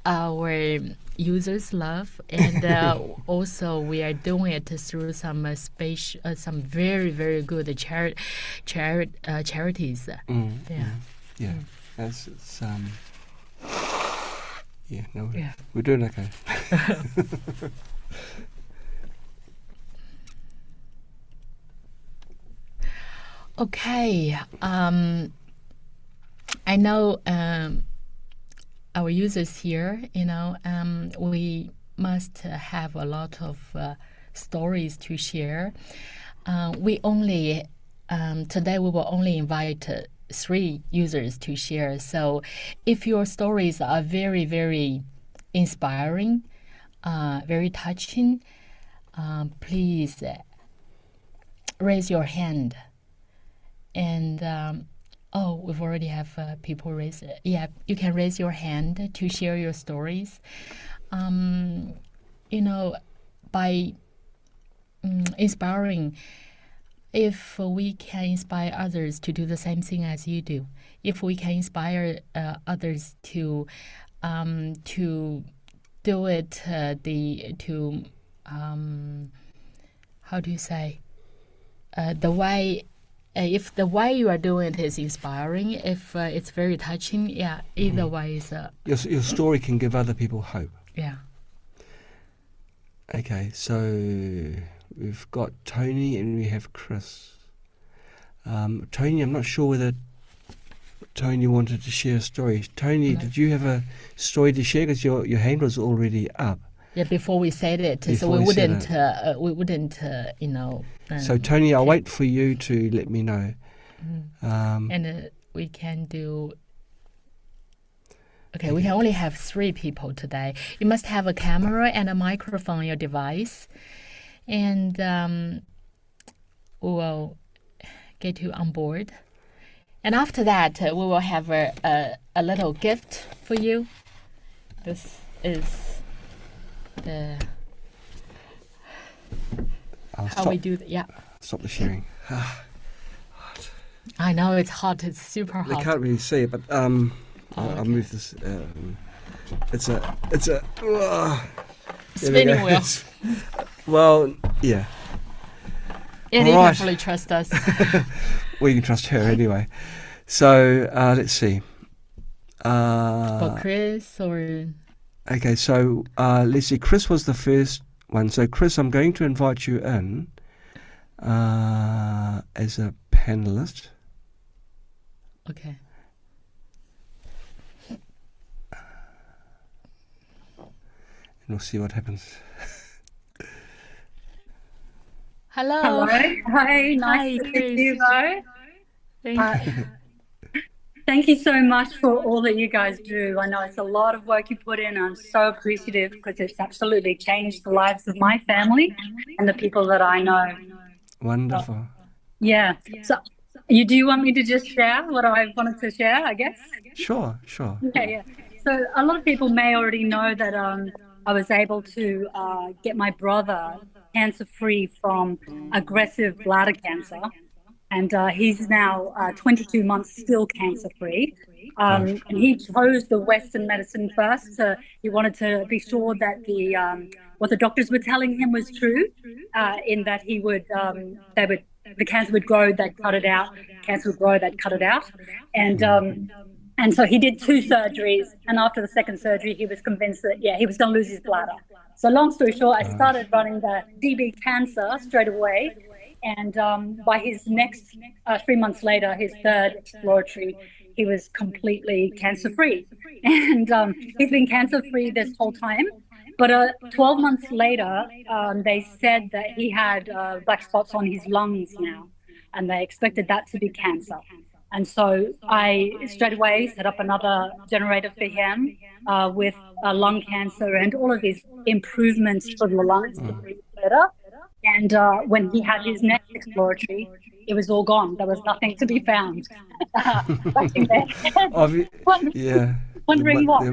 our users love, and also we are doing it through some some very, very good charities. We're doing okay. Okay. I know our users here, we must have a lot of stories to share. We only, today we will only invite 3 users to share. So if your stories are very, very inspiring, very touching, please raise your hand. And we've already have people raise it. Yeah, you can raise your hand to share your stories. By inspiring, if we can inspire others to do the same thing as you do, if we can inspire others to do it, how do you say, the way. If the way you are doing it is inspiring, if it's very touching, either way is... Your story can give other people hope. Yeah. Okay, so we've got Tony and we have Chris. Tony, I'm not sure whether Tony wanted to share a story. Tony, No. did you have a story to share? Because your hand was already up. Yeah, before we said it, so Before we we said wouldn't, So Tony, I'll wait for you to let me know. and we can do. Okay, we can only have 3 people today. You must have a camera and a microphone on your device, and we will get you on board. And after that, we will have a little gift for you. This is the how we do. Yeah, Stop the sharing. I know it's hot. It's super They hot. can't really see it, but I'll move this. It's a there we Spinning go. wheel. Well, yeah. And you All can right. fully trust us. We can trust her anyway. So let's see. For Chris or Okay, so let's see. Chris was the first one. So Chris, I'm going to invite you in as a panelist. okay. And we'll see what happens. Hello. Hello. Hi. Nice to Chris. meet you both. Thank you. Thank you so much for all that you guys do. I know it's a lot of work you put in. I'm so appreciative because it's absolutely changed the lives of my family and the people that I know. Wonderful. Yeah. So, do you want me to just share what I wanted to share, I guess? Sure. Yeah. So a lot of people may already know that I was able to get my brother cancer-free from aggressive bladder cancer. And he's now 22 months still cancer-free. And he chose the Western medicine first. He wanted to be sure that what the doctors were telling him was true, in that the cancer would grow, they'd cut it out. Cancer would grow, they'd cut it out. And so he did 2 surgeries. And after the second surgery, he was convinced that, he was going to lose his bladder. So long story short, I started running the DB cancer straight away. And by his next 3 months later, his third exploratory, he was completely cancer-free. And he's been cancer-free this whole time. But 12 months later, they said that he had black spots on his lungs now, and they expected that to be cancer. And so I straight away set up another generator for him with lung cancer and all of these improvements for the lungs to breathe better. And when he had his next exploratory, it was all gone. There was nothing to be found. Wondering what?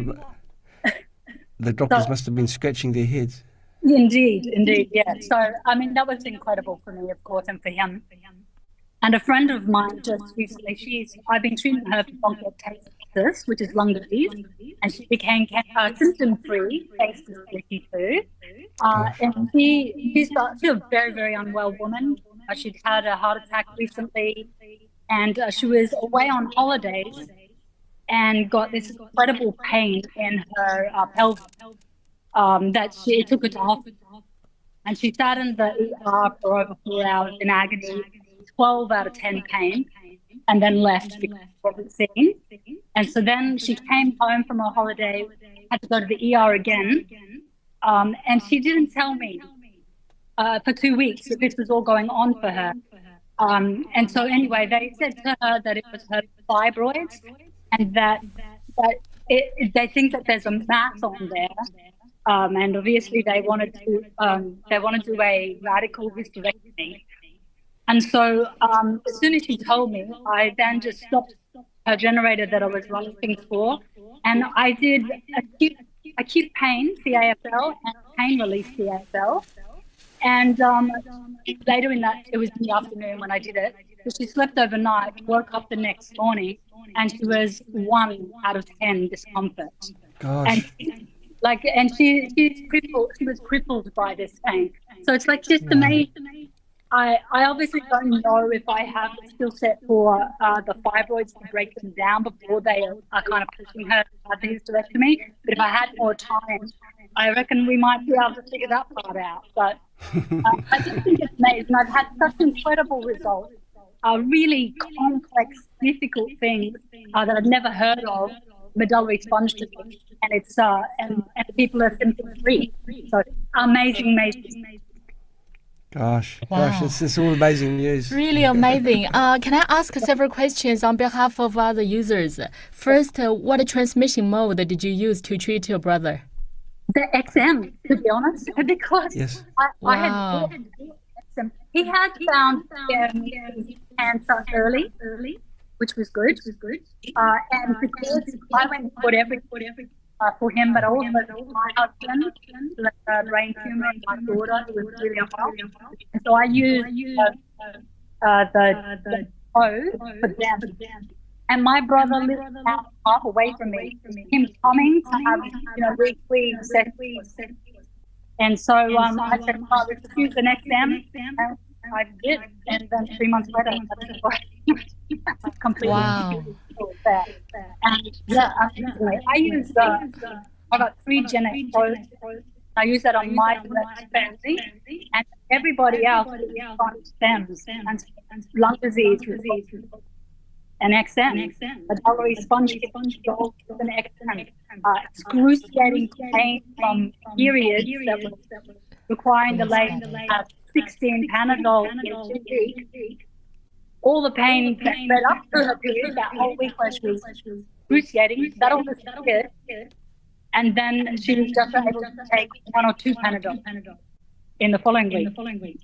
The doctors must have been scratching their heads. Indeed, yeah. So, I mean, that was incredible for me, of course, and for him. And a friend of mine just recently, I've been treating her for bronchiectasis, which is lung disease, and she became symptom-free thanks to Spooky2. And she's a very, very unwell woman. She'd had a heart attack recently, and she was away on holidays and got this incredible pain in her pelvis that it took her to hospital. And she sat in the ER for over 4 hours in agony, 12 out of 10 pain, and then left because she wasn't seen. And so then she came home from her holiday, had to go to the ER again, and she didn't tell me for 2 weeks that this was all going on for her. And so anyway, they said to her that it was her fibroids, and that they think that there's a mass on there. And obviously they wanted to do a radical hysterectomy. And so as soon as she told me, I then just stopped her generator that I was running things for, and I did acute pain, CAFL, and pain relief, CAFL. And later it was in the afternoon when I did it. So she slept overnight, woke up the next morning, and she was 1 out of 10 discomfort. Gosh. And she's crippled. She was crippled by this pain. So it's like just amazing. I obviously don't know if I have the skill set for the fibroids to break them down before they are kind of pushing her to have the hysterectomy. But if I had more time, I reckon we might be able to figure that part out. But I just think it's amazing. I've had such incredible results. Really complex, difficult things that I've never heard of. Medullary sponge tissue, and it's and people are symptom free. So amazing. Gosh, Wow. this is all amazing news. Really amazing. Can I ask several questions on behalf of other users? First, what transmission mode did you use to treat your brother? The XM, to be honest, because Yes. I had XM. He had found cancer early, which was good. And because I went whatever for him, but also my husband, brain tumor, and my daughter who was really unwell. And so I used the O for them. And my brother lived half away from me. Him coming to have weekly sessions. And so I said, oh, let's use the next XM. And I did. And then 3 months later, I completely that. And I use I got 3 genetic codes. I use that on my family, and everybody else on stems and lung disease and XM, medullary sponge gold and XM, excruciating pain from periods that was requiring the late 16 Panadol in 2 weeks. All the pain that led up to her period, that whole week where she was excruciating, that all disappeared. And then she was just able to take 1 or 2 Panadol in the following week.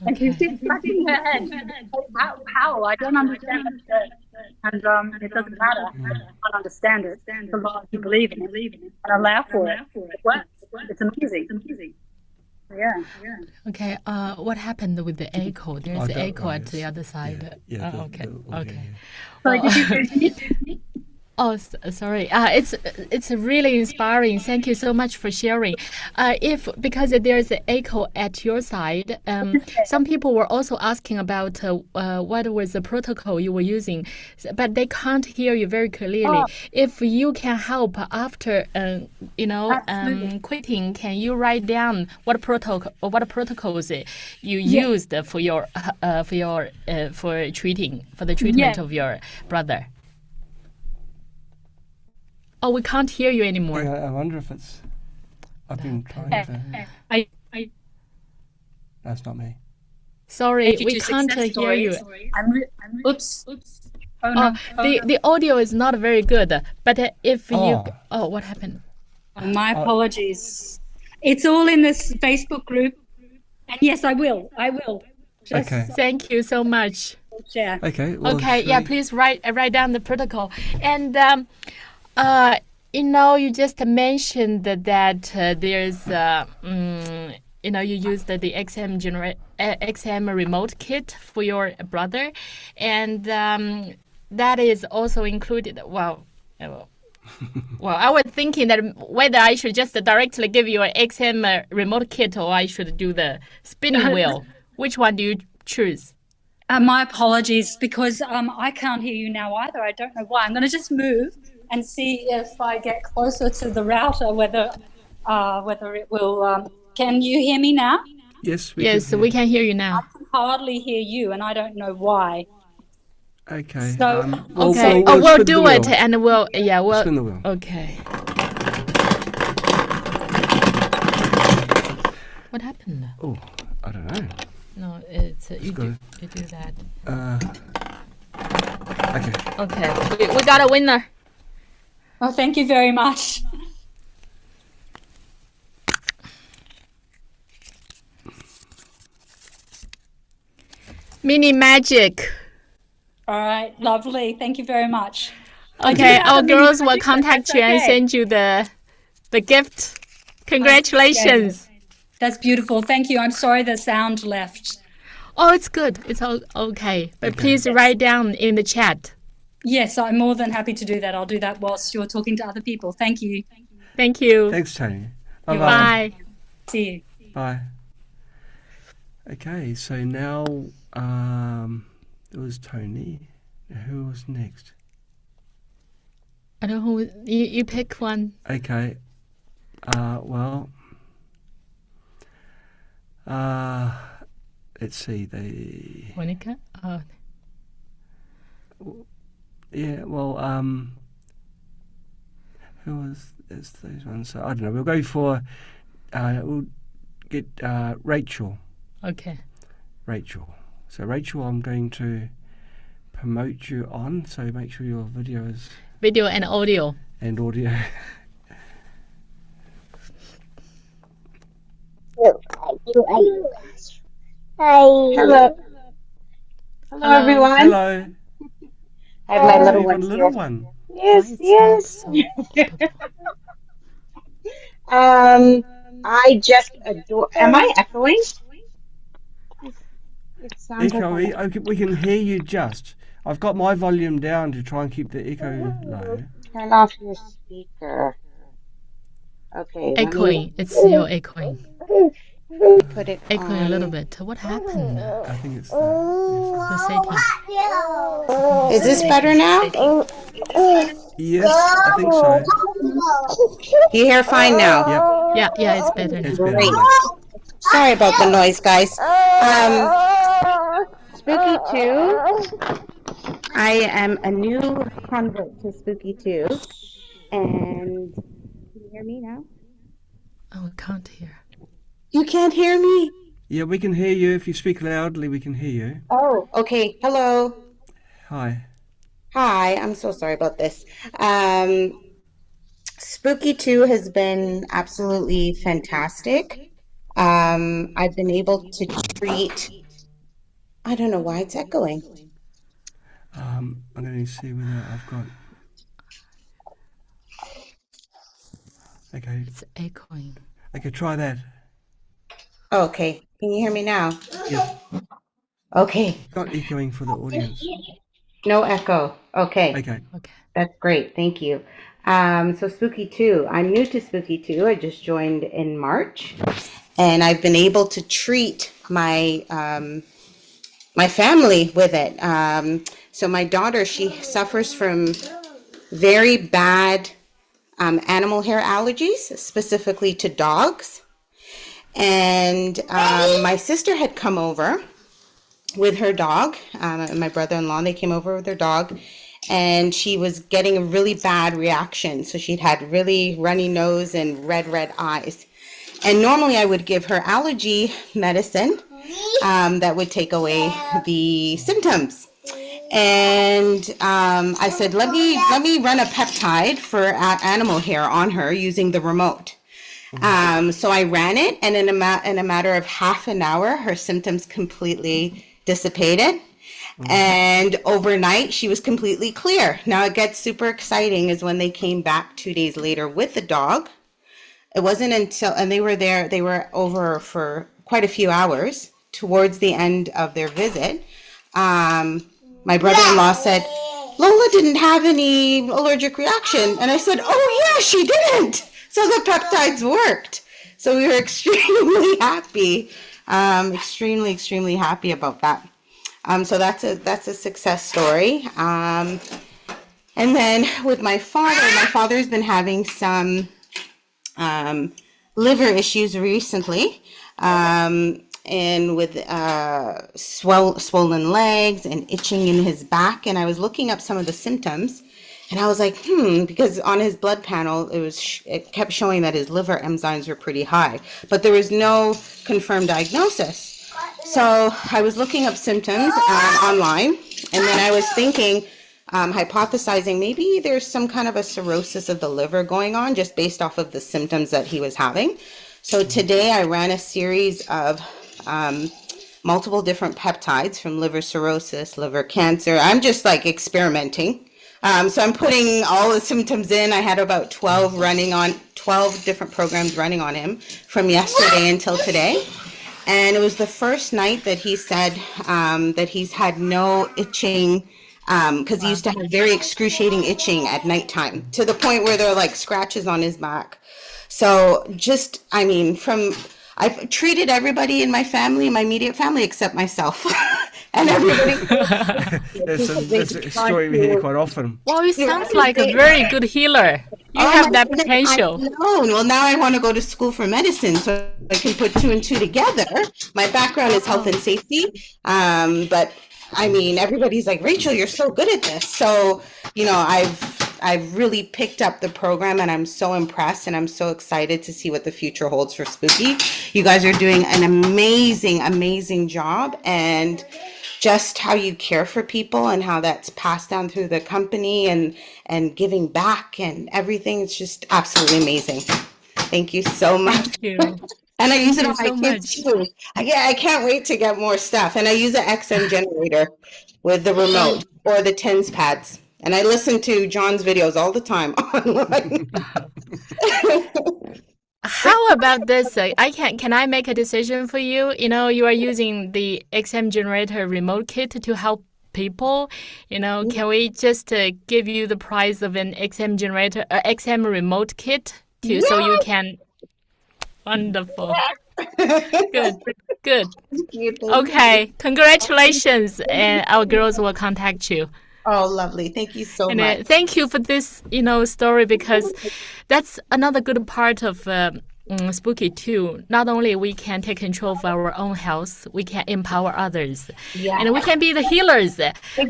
And she was just scratching her head. How? I don't understand it. And it doesn't matter. I don't understand it. So long as you believe in it and allow for it. It works. It's amazing. Yeah. Okay. What happened with the echo? There's the echo at the other side. Yeah. Okay. Sorry, did you finish? Oh, sorry. It's really inspiring. Thank you so much for sharing. Because there's an echo at your side, some people were also asking about what was the protocol you were using, but they can't hear you very clearly. If you can help after, quitting, can you write down what protocols you used for the treatment of your brother? Oh, we can't hear you anymore. I wonder if it's... I've been trying to... That's not me. Sorry, we can't hear you. Oops. Oh, no. The audio is not very good. But if you... Oh, what happened? My apologies. It's all in this Facebook group. And yes, I will. Okay. Thank you so much. Share. Okay. Well, Please write down the protocol. And... you just mentioned that there's, you used the XM remote kit for your brother, and that is also included. Well, I was thinking that whether I should just directly give you an XM remote kit or I should do the spinning wheel. Which one do you choose? My apologies, because I can't hear you now either. I don't know why. I'm going to just move and see if I get closer to the router, whether it will. Can you hear me now? Yes, we can hear you now. I can hardly hear you, and I don't know why. Okay. So, We'll do it, and we'll spin the wheel. Okay. What happened? Oh, I don't know. No, it's you do that. Okay. We got a winner. Oh, thank you very much. Mini magic. All right, lovely. Thank you very much. Okay, our girls will contact you and send you the gift. Congratulations. That's beautiful. Thank you. I'm sorry the sound left. Oh, it's good. It's all okay. But please write down in the chat. Yes, I'm more than happy to do that. I'll do that whilst you're talking to other people. Thank you. Thank you. Thanks, Tony. Bye. See you. Bye. Okay, so now it was Tony. Who was next? I don't know who you pick one. Okay. Well, let's see. Monica? Yeah. Well, who was those ones? So, I don't know. We'll go for. We'll get Rachel. Okay. Rachel. So Rachel, I'm going to promote you on. So make sure your video is Video and audio. and audio. Hello. Hello, everyone. Hello. I have my Oh, little you've got a ones little here. one. Yes, Why it's yes. not so I just adore. Am I echoing? It sounds like I'm Echoey. Okay, we can hear you just. I've got my volume down to try and keep the echo low. turn off your speaker. Okay, let me echoing. It's your echoing. put it Echoing a on. little bit. What happened? I think it's the. The setting. Is this better now? Yes, I think so. You hear fine now? Yep, Yeah, it's better it's now. better. Great. Yeah. Sorry about the noise, guys. Spooky2. I am a new convert to Spooky2. And can you hear me now? Oh, I can't hear. You can't hear me? Yeah, we can hear you. If you speak loudly, we can hear you. Oh, okay. Hello. Hi. Hi. I'm so sorry about this. Spooky2 has been absolutely fantastic. I've been able to treat. I don't know why it's echoing. I'm going to see whether I've got. Okay. It's echoing. Okay, try that. Okay. Can you hear me now? Yes. Okay. Not echoing for the audience. No echo. Okay. Okay. Okay. That's great. Thank you. So Spooky2, I'm new to Spooky2. I just joined in March, and I've been able to treat my my family with it. So my daughter, she suffers from very bad animal hair allergies, specifically to dogs. And my sister had come over with her dog, and my brother-in-law, they came over with their dog, and she was getting a really bad reaction. So she'd had really runny nose and red eyes. And normally I would give her allergy medicine that would take away the symptoms. And I said, let me run a peptide for animal hair on her using the remote. So I ran it, and in a matter of half an hour, her symptoms completely dissipated. And overnight, she was completely clear. Now it gets super exciting is when they came back 2 days later with the dog. It wasn't until, and they were over for quite a few hours towards the end of their visit. My brother-in-law said, Lola didn't have any allergic reaction. And I said, oh yeah, she didn't. So the peptides worked. So we were extremely happy, extremely happy about that. So that's a success story. And then with my father's been having some liver issues recently, and with swollen legs and itching in his back. And I was looking up some of the symptoms, and I was like, because on his blood panel, it kept showing that his liver enzymes were pretty high, but there was no confirmed diagnosis. So I was looking up symptoms online, and then I was thinking, hypothesizing maybe there's some kind of a cirrhosis of the liver going on just based off of the symptoms that he was having. So today I ran a series of multiple different peptides from liver cirrhosis, liver cancer. I'm just like experimenting. So I'm putting all the symptoms in. I had about 12 different programs running on him from yesterday until today. And it was the first night that he said that he's had no itching, because he used to have very excruciating itching at nighttime to the point where there are like scratches on his back. So just, I mean, from I've treated everybody in my family, my immediate family, except myself, and everybody. That's They a try story we hear to- quite often. Well, you you know, sounds like a they- very good healer. You Oh have my that goodness, potential. I know. Well, now I want to go to school for medicine so I can put two and two together. My background is health and safety. But I mean, everybody's like, Rachel, you're so good at this. So, you know, I've really picked up the program and I'm so impressed and I'm so excited to see what the future holds for Spooky. You guys are doing an amazing job, and just how you care for people and how that's passed down through the company and giving back and everything. It's just absolutely amazing. Thank you so much. Thank you. And I use it you on my so kids much. too. I can't wait to get more stuff. And I use an XM generator with the remote or the TENS pads. And I listen to John's videos all the time online. How about this? Can I make a decision for you? You know, you are using the XM generator remote kit to help people. You know, can we just give you the price of an XM generator, XM remote kit so you can? Wonderful. Good. Good. Thank you. Okay. Congratulations, and our girls will contact you. Oh, lovely. Thank you so And much. thank you for this, story, because that's another good part of Spooky2. Not only we can take control of our own health, we can empower others, and we can be the healers.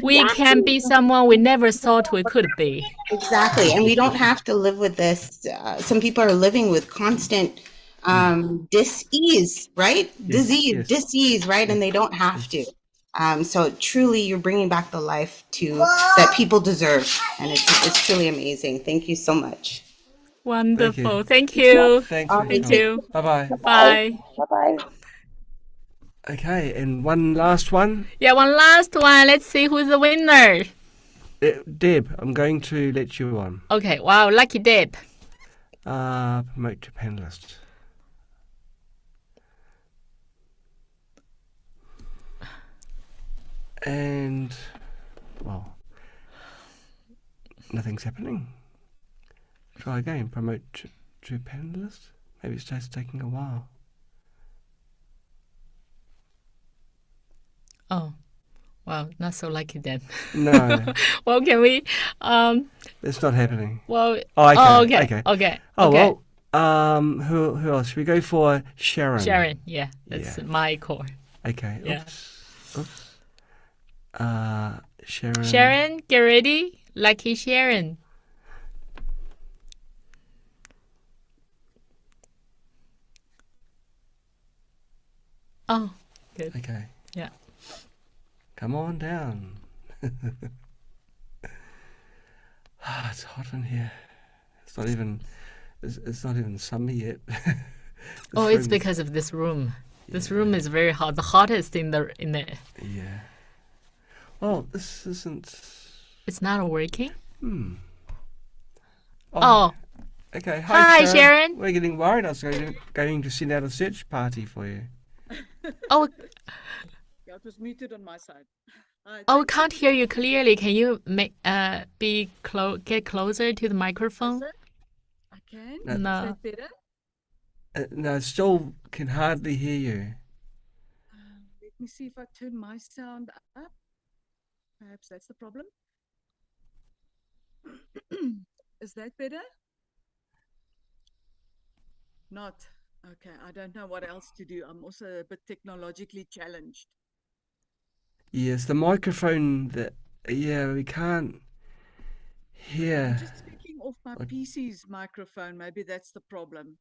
We can be someone we never thought we could be. Exactly. And we don't have to live with this. Some people are living with constant dis-ease, right? Disease, right? And they don't have to. So truly, you're bringing back the life that people deserve. And it's truly amazing. Thank you so much. Wonderful. Thank you. Thanks. Thank you. Bye-bye. Bye. Bye-bye. Okay, and one last one. Yeah, one last one. Let's see who's the winner. Deb, I'm going to let you on. Okay, wow, lucky Deb. Promote to panelist. And, well, nothing's happening. Try again. Promote to panelist. Maybe it's just taking a while. Oh, wow, not so lucky then. No, Well, can we? it's not happening. Well. Oh, okay. Oh, okay. Okay. Okay. Oh, okay. well, who else? Should we go for Sharon? Sharon, yeah, that's Yeah. my core. Okay. Yeah. Oops. Sharon. Sharon, get ready. Lucky Sharon. Oh, good. Okay. Yeah. Come on down. It's hot in here. It's not even. It's not even summer yet. Oh, it's because of this room. This room is very hot. The hottest in the. Yeah. Well, this isn't. It's not working. Oh. Okay. Hi, Sharon. We're getting worried. I was going to send out a search party for you. Oh, Yeah, it was muted on my side. oh, can't hear you clearly. Can you get closer to the microphone? I can. No. Is No. that better? No, I still can hardly hear you. Let me see if I turn my sound up. Perhaps that's the problem. Is that better? Not. Okay, I don't know what else to do. I'm also a bit technologically challenged. Yes, the microphone that. Yeah, we can't hear. I'm just speaking off my PC's microphone. Maybe that's the problem.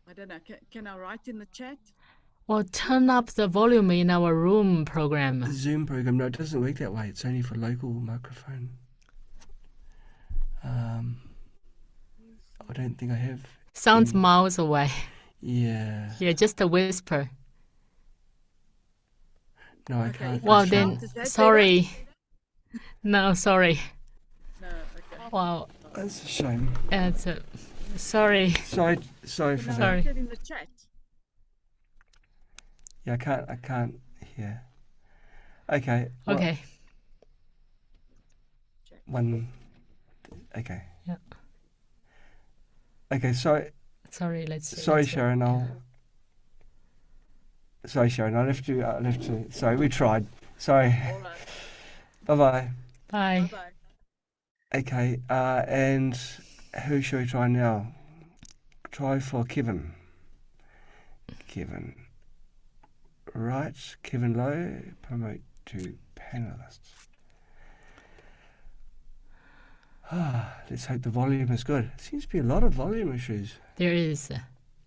I don't know. Can I write in the chat? Well, turn up the volume in our room program. Zoom program. No, it doesn't work that way. It's only for local microphone. I don't think I have. Sounds miles away. Yeah. Yeah, just a whisper. No, I Okay, can't. if I Well, shout, then, is that better? sorry. No, sorry. No, okay. Wow, That's a shame. it's sorry. Sorry for Can I that. Sorry. write it in the chat? Yeah, I can't hear. Okay. well, Okay. one. Okay. Yeah. Okay. Sorry, Sorry, let's. Sharon. Sorry, Sharon. I left you. Sorry, we tried. Sorry. All right. Bye-bye. Bye. Bye-bye. Okay. And who shall we try now? Try for Kevin. Kevin. Right. Kevin Lowe. Promote to panelists. Let's hope the volume is good. Seems to be a lot of volume issues. There is.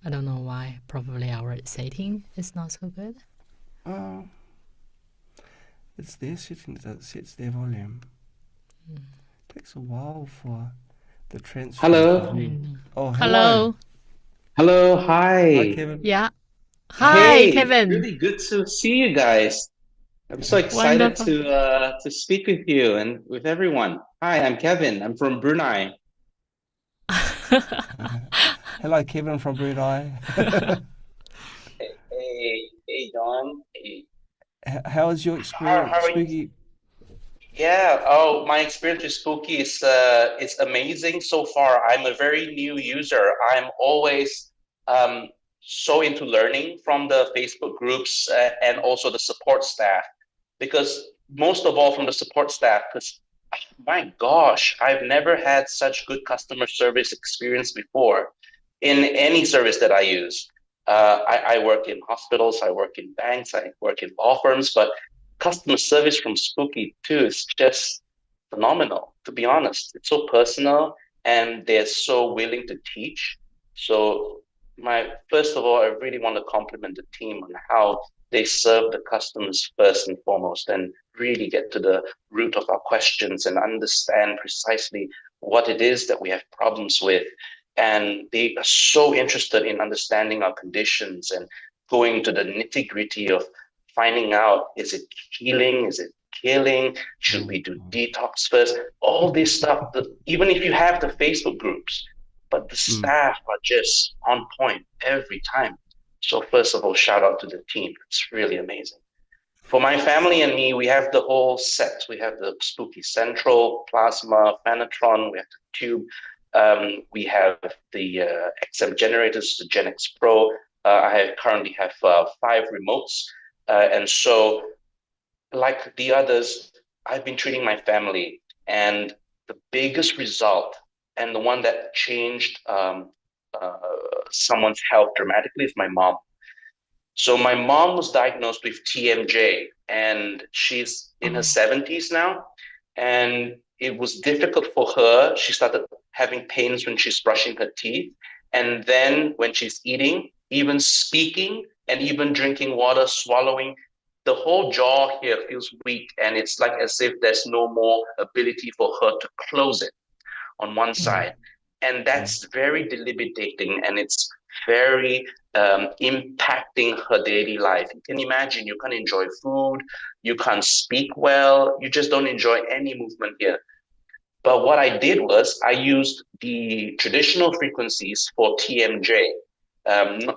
I don't know why. Probably our setting is not so good. Oh, it's their setting that sets their volume. Takes a while for the transfer. Hello. Oh, Hello. Hello, Hi, hi. Kevin. Yeah. Hi, Hey, Kevin. really good to see you guys. I'm so excited Wonderful. to speak with you and with everyone. Hi, I'm Kevin. I'm from Brunei. Hello, Kevin from Brunei. Hey, Don. Hey. How was your experience, How are you? Spooky? Yeah. Oh, my experience with Spooky is amazing so far. I'm a very new user. I'm always so into learning from the Facebook groups and also the support staff, because most of all from the support staff, because my gosh, I've never had such good customer service experience before in any service that I use. I work in hospitals, I work in banks, I work in law firms, but customer service from Spooky2 is just phenomenal, to be honest. It's so personal and they're so willing to teach. So first of all, I really want to compliment the team on how they serve the customers first and foremost and really get to the root of our questions and understand precisely what it is that we have problems with. And they are so interested in understanding our conditions and going to the nitty gritty of finding out, is it healing? Is it killing? Should we do detox first? All this stuff, even if you have the Facebook groups, but the staff are just on point every time. So first of all, shout out to the team. It's really amazing. For my family and me, we have the whole set. We have the Spooky Central, Plasma, Fanatron, we have the Tube, we have the XM generators, the Gen X Pro. I currently have 5 remotes. And so, like the others, I've been treating my family. And the biggest result, and the one that changed someone's health dramatically, is my mom. So my mom was diagnosed with TMJ, and she's in her 70s now. And it was difficult for her. She started having pains when she's brushing her teeth. And then when she's eating, even speaking, and even drinking water, swallowing, the whole jaw here feels weak. And it's like as if there's no more ability for her to close it on one side. And that's very debilitating, and it's very impacting her daily life. You can imagine you can't enjoy food, you can't speak well, you just don't enjoy any movement here. But what I did was I used the traditional frequencies for TMJ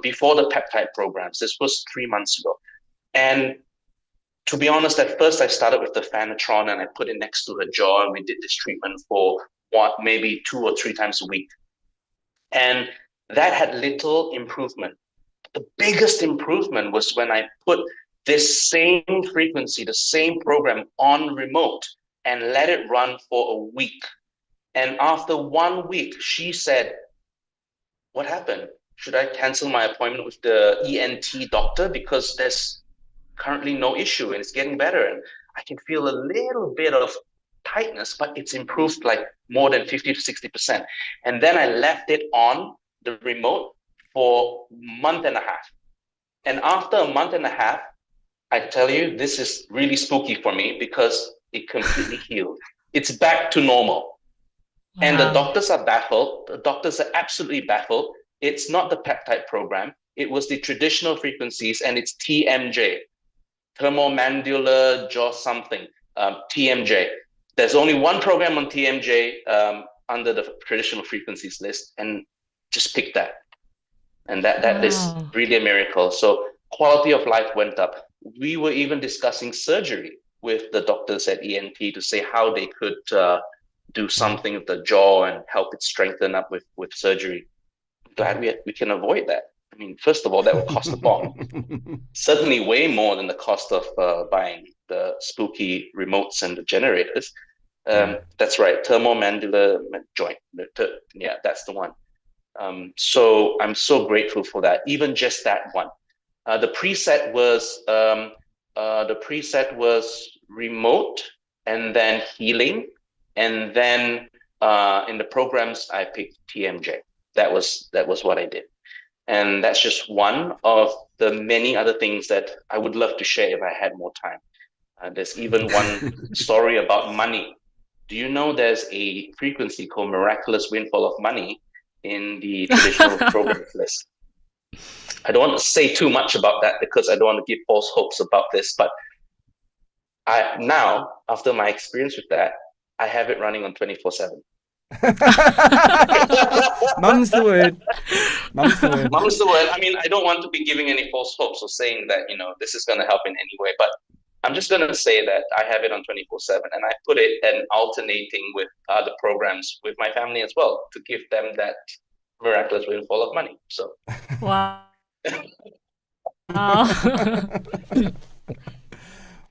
before the peptide programs. This was 3 months ago. And to be honest, at first I started with the Fanatron and I put it next to her jaw, and we did this treatment for maybe 2 or 3 times a week. And that had little improvement. The biggest improvement was when I put this same frequency, the same program on remote and let it run for a week. And after 1 week, she said, "What happened? Should I cancel my appointment with the ENT doctor because there's currently no issue and it's getting better, and I can feel a little bit of tightness, but it's improved like more than 50 to 60%. And then I left it on the remote for a month and a half. And after a month and a half, I tell you, this is really spooky for me because it completely healed. It's back to normal. Wow. And the doctors are baffled. The doctors are absolutely baffled. It's not the peptide program. It was the traditional frequencies, and it's TMJ, thermomandibular jaw something, TMJ. There's only one program on TMJ under the traditional frequencies list, and just pick that. And that is really a miracle. So quality of life went up. We were even discussing surgery with the doctors at ENT to say how they could do something with the jaw and help it strengthen up with surgery. I'm glad we can avoid that. I mean, first of all, that will cost a bomb. Certainly way more than the cost of buying the spooky remotes and the generators. That's right, thermomandibular joint. Yeah, that's the one. So I'm so grateful for that. Even just that one. The preset was remote and then healing, and then in the programs I picked TMJ. That was what I did, and that's just one of the many other things that I would love to share if I had more time. There's even one story about money. Do you know there's a frequency called miraculous windfall of money in the traditional programs list? I don't want to say too much about that because I don't want to give false hopes about this, but now, after my experience with that, I have it running on 24/7. Mum's the word. Mum's the word. Mum's the word. I mean, I don't want to be giving any false hopes or saying that, this is going to help in any way, but I'm just going to say that I have it on 24/7, and I put it and alternating with other programs with my family as well to give them that miraculous windfall of money. So, Wow.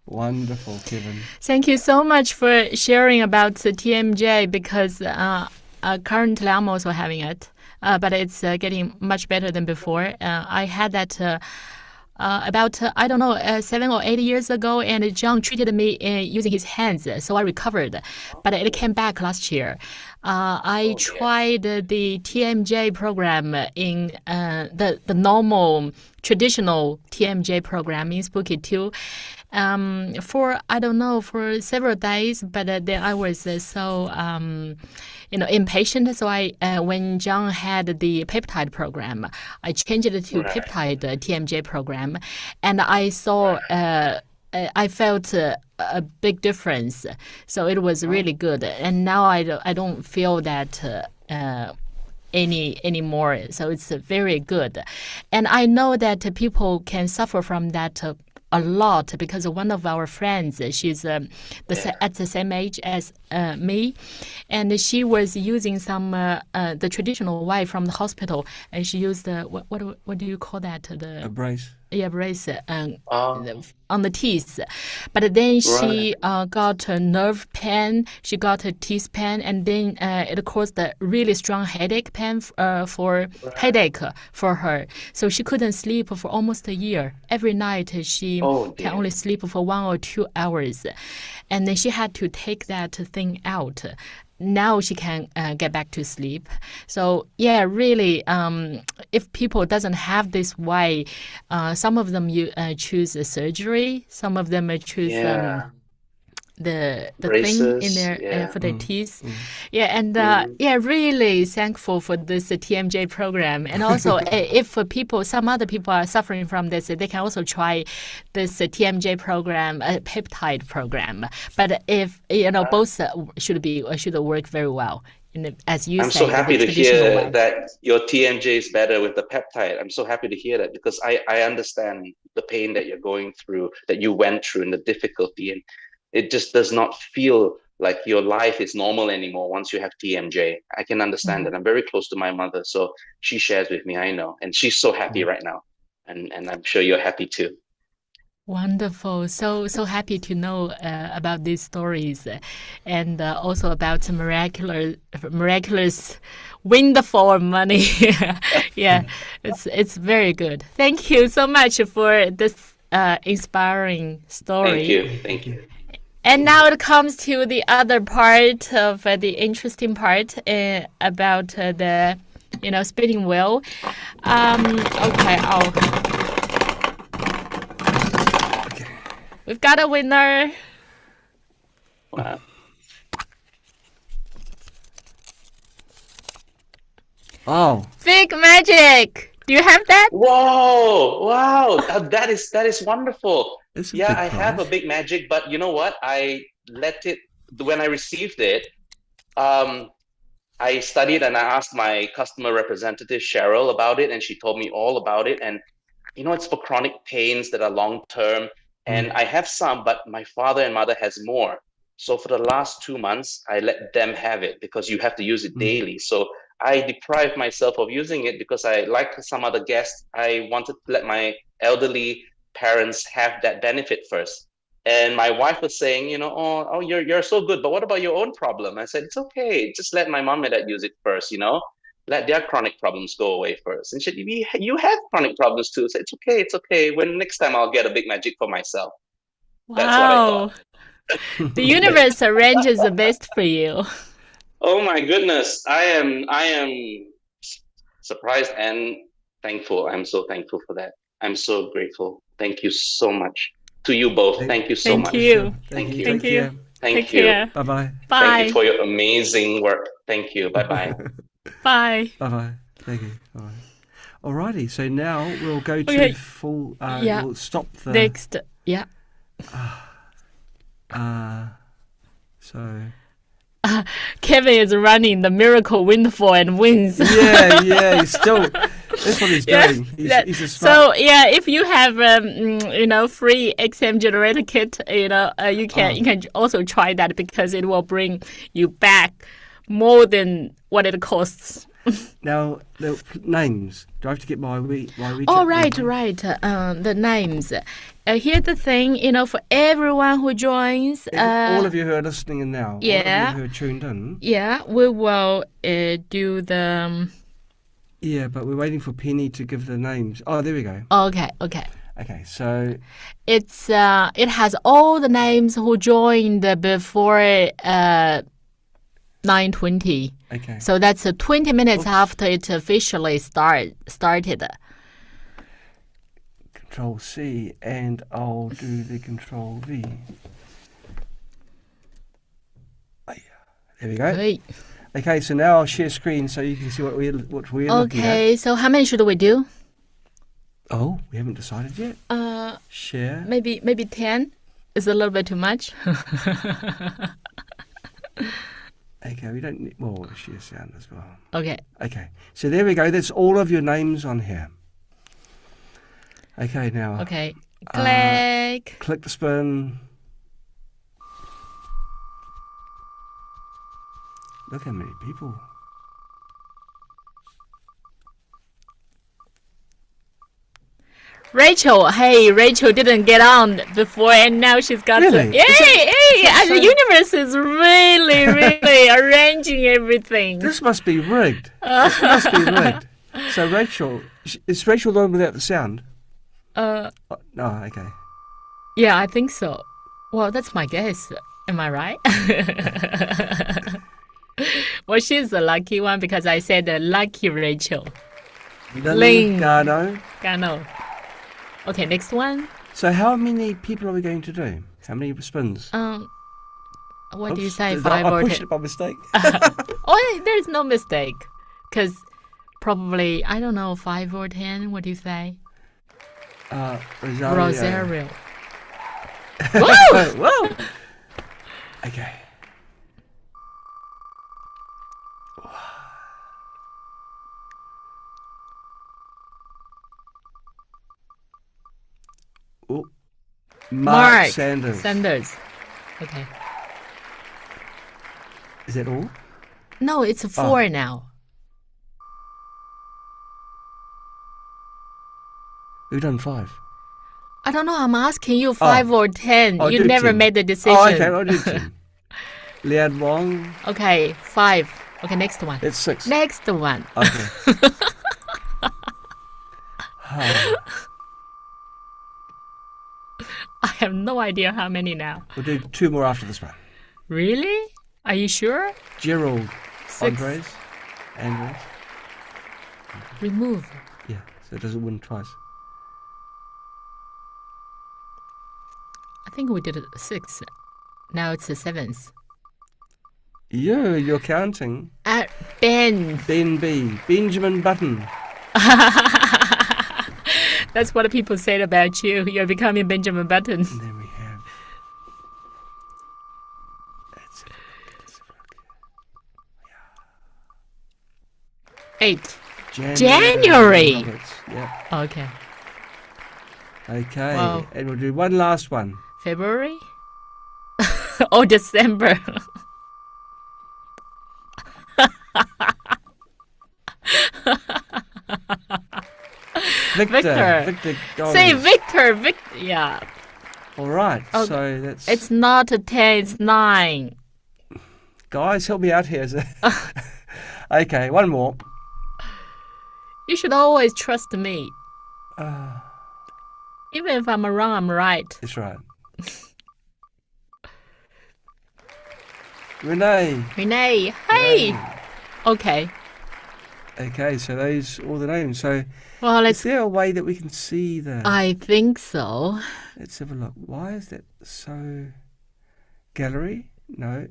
Wonderful, Kevin. Thank you so much for sharing about the TMJ, because currently I'm also having it, but it's getting much better than before. I had that about, 7 or 8 years ago, and John treated me using his hands, so I recovered. But it came back last year. I tried the TMJ program in the normal, traditional TMJ program in Spooky2 for several days, but then I was so impatient. So when John had the Peptide program, I changed it to Peptide TMJ program, and I saw. I felt a big difference, so it was really good. And now I don't feel that anymore. So it's very good, and I know that people can suffer from that a lot, because one of our friends, she's at the same age as me, and she was using some the traditional way from the hospital, and she used what do you call that, A brace. Yeah, brace on the teeth. But then she got a nerve pain, she got a teeth pain, and then it caused a really strong headache pain headache for her. So she couldn't sleep for almost a year. Every night she can only sleep for 1 or 2 hours. And then she had to take that thing out. Now she can get back to sleep. So yeah, really, if people doesn't have this way, some of them choose surgery, some of them choose the braces, thing in their for their teeth. And really thankful for this TMJ program. And also, if some other people are suffering from this, they can also try this TMJ program, Peptide program. But if both should work very well. As you I'm say, so happy to hear way. that your TMJ is better with the peptide. I'm so happy to hear that, because I understand the pain that you're going through, that you went through, and the difficulty, and it just does not feel like your life is normal anymore once you have TMJ. I can understand that. I'm very close to my mother, so she shares with me, I know. And she's so happy right now. And I'm sure you're happy too. Wonderful. So happy to know about these stories, and also about miraculous windfall of money. It's very good. Thank you so much for this inspiring story. Thank you. And now it comes to the other part of the interesting part about the spinning wheel. We've got a winner. Wow. Oh. Big magic. Do you have that? Whoa! Wow! That is wonderful. Yeah, I have a big magic, but you know what? When I received it, I studied and I asked my customer representative, Cheryl, about it, and she told me all about it. And it's for chronic pains that are long-term. And I have some, but my father and mother has more. So for the last 2 months, I let them have it because you have to use it daily. So I deprived myself of using it because like some other guests, I wanted to let my elderly parents have that benefit first. And my wife was saying, oh, you're so good, but what about your own problem? I said, it's okay. Just let my mom and dad use it first, let their chronic problems go away first. And she said, you have chronic problems too. So it's okay. When next time I'll get a big magic for myself. That's what I thought. The universe arranges the best for you. Oh my goodness. I am surprised and thankful. I'm so thankful for that. I'm so grateful. Thank you so much. To you both. Thank you so much. Thank you. Thank you. Thank you. Thank Take you. care. Bye-bye. Bye. Thank you for your amazing work. Thank you. Bye-bye. Bye. Bye-bye. Thank you. Bye-bye. Alrighty, so now we'll go to Okay. full. Yeah. We'll stop the. Next. Yeah. So. Kevin is running the miracle windfall and wins. Yeah, he's still. That's what he's doing. He's a smart. So yeah, if you have free XM generator kit, you can also try that because it will bring you back more than what it costs. Now the names. Do I have to get my WeChat? Oh right. The names. Here's the thing, for everyone who joins, all of you who are listening in now, yeah. all of you who are tuned in. Yeah, we will do the. Yeah, but we're waiting for Penny to give the names. Oh, there we go. Okay. Okay, so It's it has all the names who joined before 9:20. okay. So that's 20 minutes after it officially started. Control C, and I'll do the Control V. Oh, yeah. There we go. Great. Okay, so now I'll share screen so you can see what we're looking at. Okay, so how many should we do? Oh, we haven't decided yet. Share. Maybe 10 is a little bit too much. Okay, we don't need. Well, we'll share sound as well. Okay. Okay, so there we go. That's all of your names on here. Okay, now. Okay. Click. Click the spin. Look how many people. Rachel, hey, Rachel didn't get on before and now she's got Really? The universe is really, really arranging everything. This must be rigged. This must be rigged. So Rachel, is Rachel the one without the sound? Oh, okay. Yeah, I think so. Well, that's my guess. Am I right? Well, she's the lucky one because I said lucky Rachel. Ling. Gano. Okay, next one. So how many people are we going to do? How many spins? What do you say? Oops, 5 I or pushed 10? it by mistake. Oh, there's no mistake. Because probably, I don't know, 5 or 10. What do you say? Rosario. Whoa! Whoa! Okay. Oh. Mark Sanders. Okay. Is that all? No, it's 4 now. We've done 5. I don't know. I'm asking you 5 or 10. I'll You do never 10. made the decision. Oh, okay, I'll do 10. Lian Wong. Okay, 5. Okay, next one. It's 6. Next one. Okay. I have no idea how many now. We'll do 2 more after this one. Really? Are you sure? Gerald. 6. Andres. Remove. Yeah, so it doesn't win twice. I think we did 6. Now it's the 7th. You're counting. Ben. Ben B. Benjamin Button. That's what people said about you. You're becoming Benjamin Button. And then we have. That's it. 8. January. Yep. Okay. Okay. Wow. And we'll do one last one. February? or December. Victor. Victor. Say Dollars. Victor. Yeah. All right. Okay. So that's. It's not a 10, it's 9. Guys, help me out here. Okay, one more. You should always trust me. Uh, Even if I'm wrong, I'm right. That's right. Renee. Renee, hey. Okay. Okay, so those all the names. So Well, is there a way that we can see the? I think so. Let's have a look. Why is that so? Gallery? No.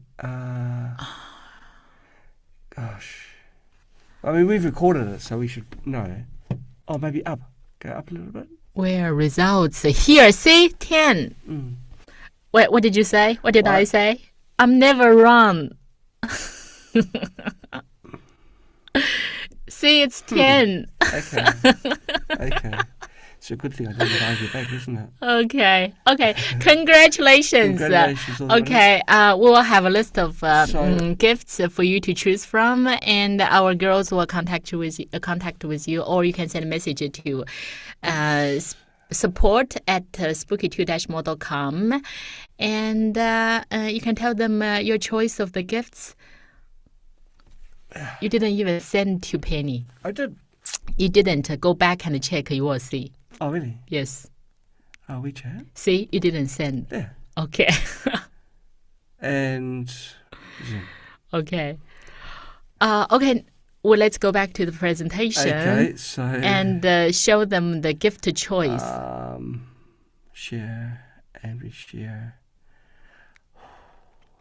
Gosh. I mean, we've recorded it, so we should know. Oh, maybe up. Go up a little bit. Where results? Here, see? 10. Wait, what did you say? What did I say? I'm never wrong. See, it's 10. Okay. Okay. It's a good thing I didn't argue back, isn't it? Okay. Congratulations. Congratulations. All the Okay. We will have a list of So- gifts for you to choose from, and our girls will contact with you, or you can send a message to support@spooky2-more.com, and you can tell them your choice of the gifts. You didn't even send to Penny. I did. You didn't. Go back and check. You will see. Oh, really? Yes. Oh, WeChat? See, you didn't send. Yeah. Okay. And Okay. Okay. Well, let's go back to the presentation. okay, so And show them the gift choice. Share and reshare.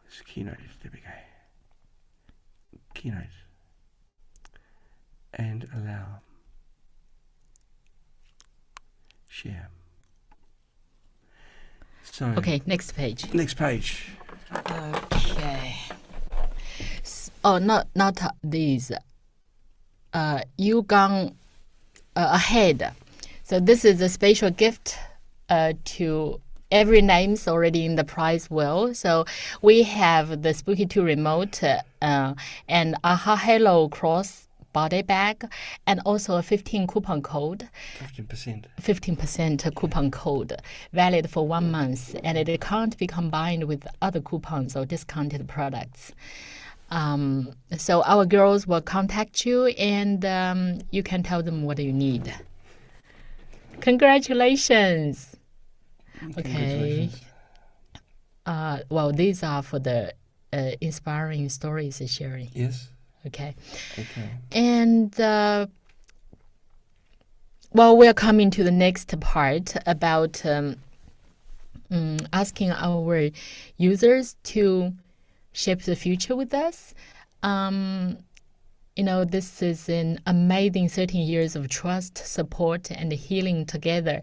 It's Keynote. There we go. Keynote. And allow. Share. So Okay, next page. next page. Okay. Oh, not these. You gone ahead. So this is a special gift to every name's already in the prize wheel. So we have the Spooky2 remote and Aha Hello Cross body bag, and also a 15 coupon code. 15%. 15% coupon code valid for 1 month, and it can't be combined with other coupons or discounted products. So our girls will contact you, and you can tell them what you need. Congratulations. Okay. Well, these are for the inspiring stories sharing. Yes. Okay. Okay. And well, we're coming to the next part about asking our users to shape the future with us. This is an amazing 13 years of trust, support, and healing together.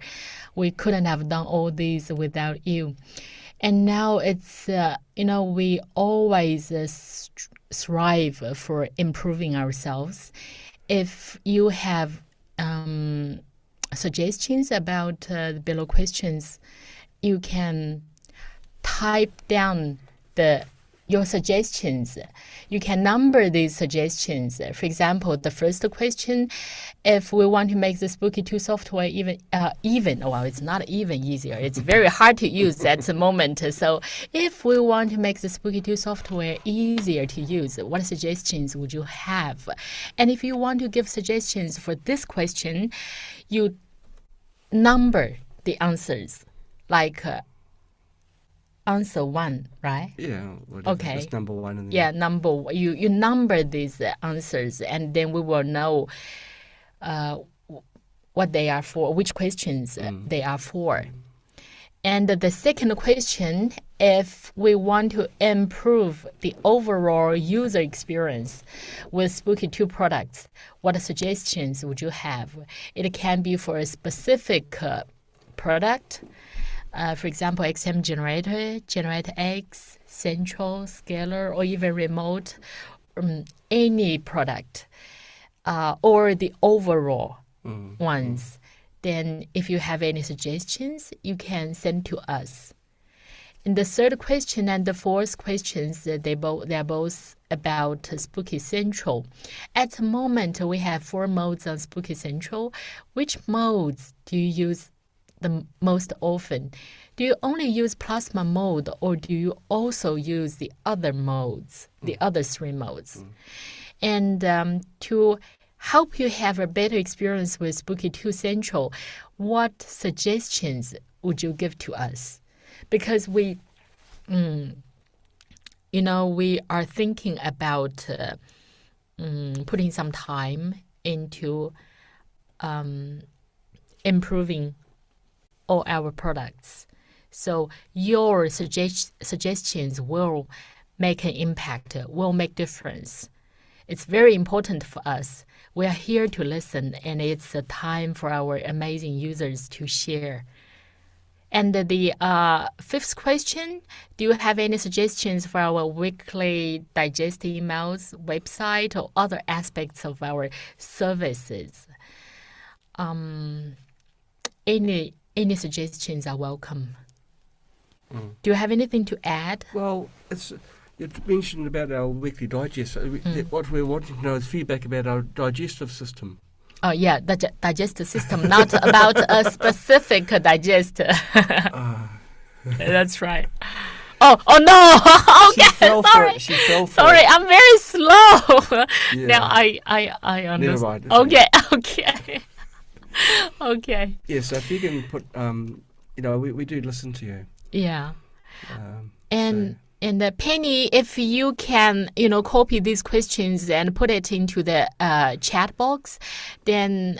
We couldn't have done all these without you. And now it's, we always strive for improving ourselves. If you have suggestions about the below questions, you can type down your suggestions. You can number these suggestions. For example, the first question, if we want to make the Spooky2 software even, well, it's not even easier. It's very hard to use at the moment. So if we want to make the Spooky2 software easier to use, what suggestions would you have? And if you want to give suggestions for this question, you number the answers, like answer 1, right? Yeah. Whatever. Okay. That's number 1. And then Yeah, you number these answers, and then we will know what they are for, which questions they are for. And the second question, if we want to improve the overall user experience with Spooky2 products, what suggestions would you have? It can be for a specific product. For example, XM generator, Generator X, Central, Scalar, or even Remote, any product, or the overall ones. Then if you have any suggestions, you can send to us. in the third question and the fourth questions, they're both about Spooky Central. At the moment, we have 4 modes on Spooky Central. Which modes do you use the most often? Do you only use plasma mode, or do you also use the other modes, the other 3 modes? And to help you have a better experience with Spooky2 Central, what suggestions would you give to us? Because we are thinking about putting some time into improving all our products. So your suggestions will make an impact, will make difference. It's very important for us. We are here to listen, and it's a time for our amazing users to share. And the 5th question, do you have any suggestions for our weekly digest emails, website, or other aspects of our services? Any suggestions are welcome. Do you have anything to add? Well, you mentioned about our weekly digest. What we're wanting to know is feedback about our digestive system. Oh, yeah, the digestive system, not about a specific digester. That's right. Oh no! Okay, sorry. She fell for Sorry, it. I'm very slow. Yeah. Now I understand. Never mind. Okay. Yeah, so if you can put, we do listen to you. Yeah. So- And Penny, if you can, copy these questions and put it into the chat box, then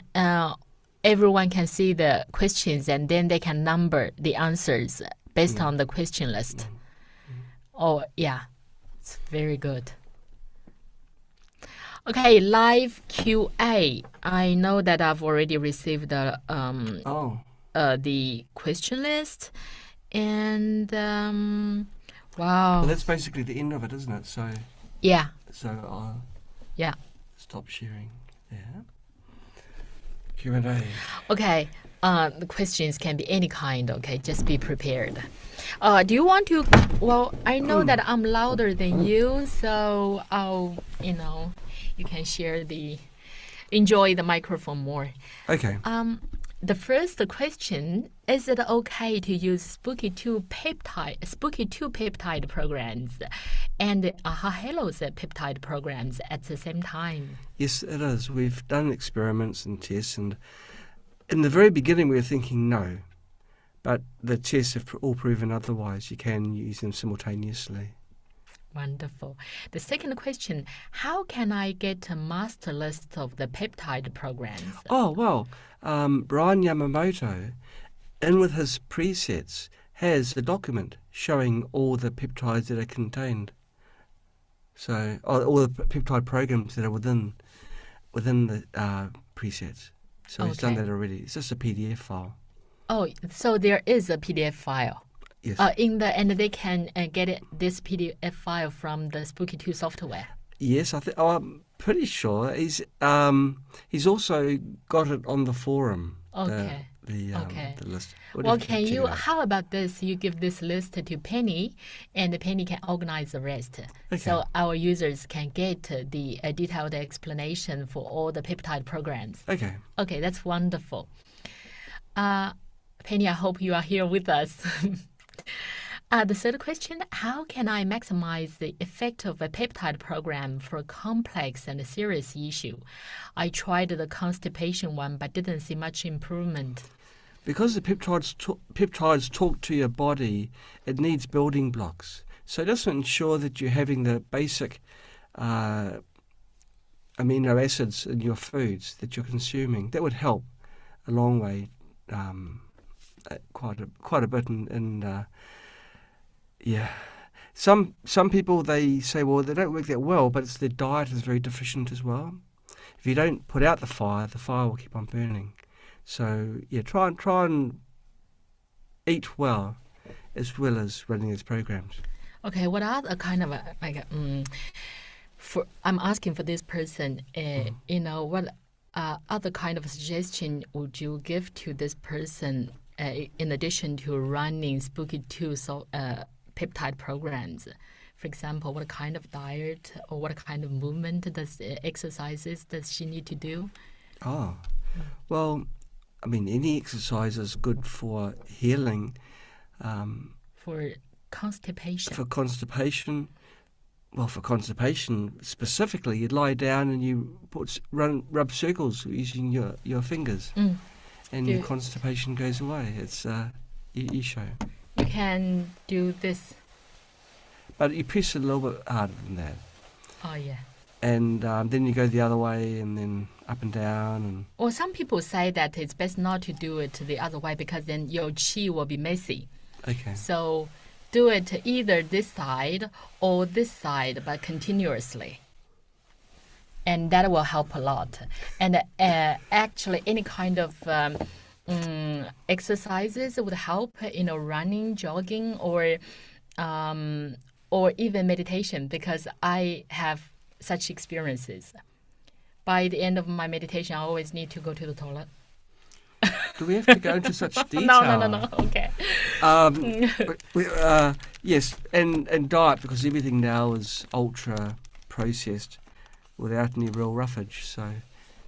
everyone can see the questions, and then they can number the answers based on the question list. Oh, yeah, it's very good. Okay, live QA. I know that I've already received the question list, and wow. Well, that's basically the end of it, isn't it? So Yeah. I'll stop sharing there. Q&A. Okay. The questions can be any kind. Okay, just be prepared. Do you want to? Well, I know that I'm louder than you, so I'll, you can enjoy the microphone more. Okay. The first question, is it okay to use Spooky2 peptide programs and Aha Hello's peptide programs at the same time? Yes, it is. We've done experiments and tests, and in the very beginning we were thinking no, but the tests have all proven otherwise. You can use them simultaneously. Wonderful. The second question, how can I get a master list of the peptide programs? Oh, well, Brian Yamamoto, in with his presets, has a document showing all the peptides that are contained. So, all the peptide programs that are within the presets. So he's done that already. It's just a PDF file. Oh, so there is a PDF file. Yes. And they can get this PDF file from the Spooky2 software. Yes, I'm pretty sure he's also got it on the forum. Okay. The list. Well, how about this? You give this list to Penny, and Penny can organize the rest. Okay. So our users can get the detailed explanation for all the peptide programs. Okay. Okay, that's wonderful. Penny, I hope you are here with us. The third question, how can I maximize the effect of a peptide program for a complex and a serious issue? I tried the constipation one, but didn't see much improvement. Because the peptides talk to your body, it needs building blocks. So just to ensure that you're having the basic amino acids in your foods that you're consuming, that would help a long way, quite a bit. Some people, they say, well, they don't work that well, but it's their diet is very deficient as well. If you don't put out the fire will keep on burning. So try and eat well as running these programs. Okay, what are the kind of I'm asking for this person, what other kind of suggestion would you give to this person in addition to running Spooky2 peptide programs? For example, what kind of diet or what kind of movement exercises does she need to do? Oh, well, I mean, any exercise is good for healing. For constipation. For constipation, well, for constipation specifically, you lie down and you rub circles using your fingers, and your constipation goes away. It's you show. You can do this. But you press a little bit harder than that. Oh, yeah. And then you go the other way and then up and down. And Or some people say that it's best not to do it the other way because then your chi will be messy. okay. So do it either this side or this side, but continuously. And that will help a lot. And actually, any kind of exercises would help, running, jogging, or even meditation, because I have such experiences. By the end of my meditation, I always need to go to the toilet. Do we have to go into such detail? No. Okay. Yes, and diet, because everything now is ultra processed without any real roughage. So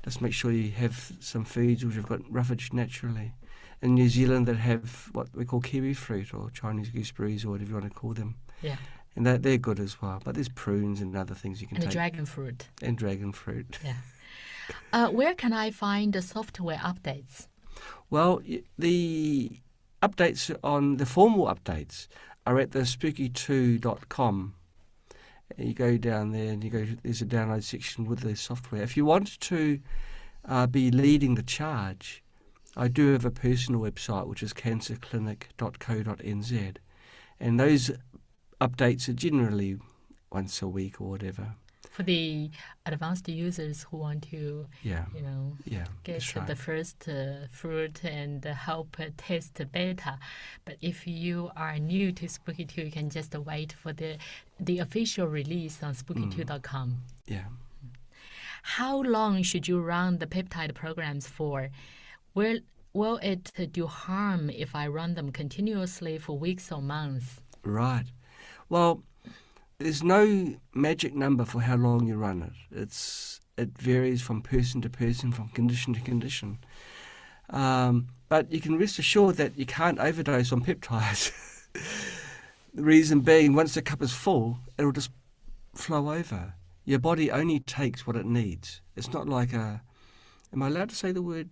just make sure you have some foods which have got roughage naturally. In New Zealand, that have what we call kiwi fruit or Chinese gooseberries or whatever you want to call them. Yeah. And they're good as well. But there's prunes and other things you can And take. the dragon fruit. And dragon fruit. Yeah. Where can I find the software updates? Well, the updates on the formal updates are at the spooky2.com. You go down there and there's a download section with the software. If you want to be leading the charge, I do have a personal website which is cancerclinic.co.nz, and those updates are generally once a week or whatever. For the advanced users who want to, Yeah. get that's right. the first fruit and help test beta. But if you are new to Spooky2, you can just wait for the official release on spooky2.com. Yeah. How long should you run the peptide programs for? Will it do harm if I run them continuously for weeks or months? Right. Well, there's no magic number for how long you run it. It varies from person to person, from condition to condition. But you can rest assured that you can't overdose on peptides. The reason being, once the cup is full, it'll just flow over. Your body only takes what it needs. It's not like am I allowed to say the word?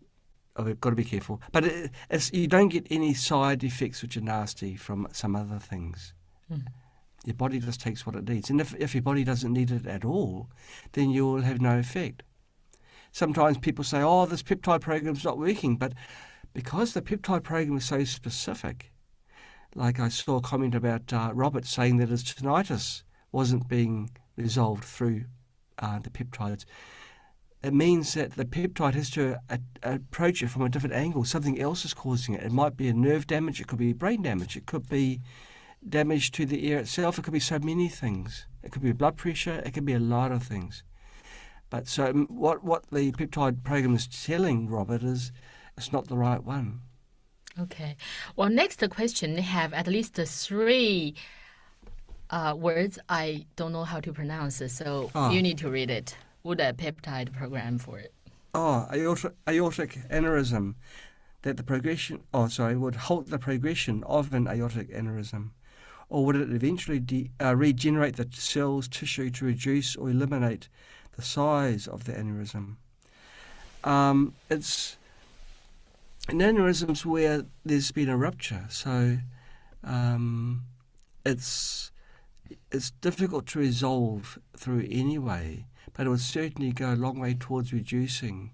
Oh, we've got to be careful. But you don't get any side effects which are nasty from some other things. Your body just takes what it needs. And if your body doesn't need it at all, then you will have no effect. Sometimes people say, oh, this peptide program's not working. But because the peptide program is so specific, like I saw a comment about Robert saying that his tinnitus wasn't being resolved through the peptides, it means that the peptide has to approach it from a different angle. Something else is causing it. It might be a nerve damage. It could be brain damage. It could be damage to the ear itself. It could be so many things. It could be blood pressure. It could be a lot of things. But so what the peptide program is telling Robert is it's not the right one. Okay. Well, next question, they have at least 3 words I don't know how to pronounce, so you need to read it. What a peptide program for it? Oh, aortic aneurysm. That the progression, would halt the progression of an aortic aneurysm. Or would it eventually regenerate the cell's tissue to reduce or eliminate the size of the aneurysm? It's an aneurysm's where there's been a rupture, so it's difficult to resolve through any way, but it would certainly go a long way towards reducing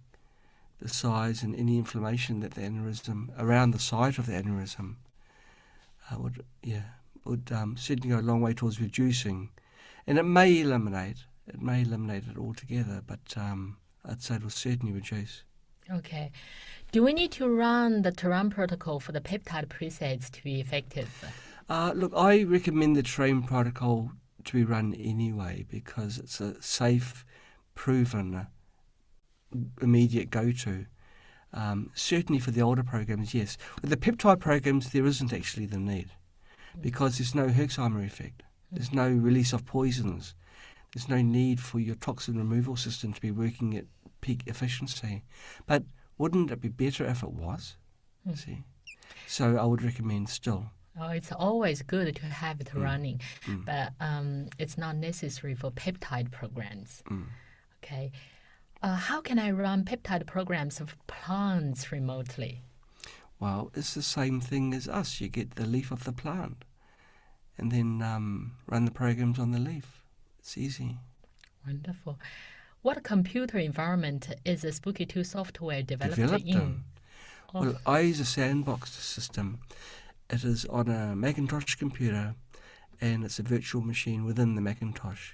the size and any inflammation that the aneurysm around the site of the aneurysm would certainly go a long way towards reducing, and it may eliminate it altogether, but I'd say it will certainly reduce. Okay. Do we need to run the Tehran protocol for the peptide presets to be effective? Look, I recommend the Terrain protocol to be run anyway because it's a safe, proven, immediate go-to. Certainly for the older programs, yes. With the peptide programs, there isn't actually the need because there's no Herxheimer effect. There's no release of poisons. There's no need for your toxin removal system to be working at peak efficiency. But wouldn't it be better if it was? See? So I would recommend still. Oh, it's always good to have it running, but it's not necessary for peptide programs. Okay. How can I run peptide programs of plants remotely? Well, it's the same thing as us. You get the leaf of the plant and then run the programs on the leaf. It's easy. Wonderful. What computer environment is the Spooky2 software developed in? Well, I use a sandbox system. It is on a Macintosh computer and it's a virtual machine within the Macintosh.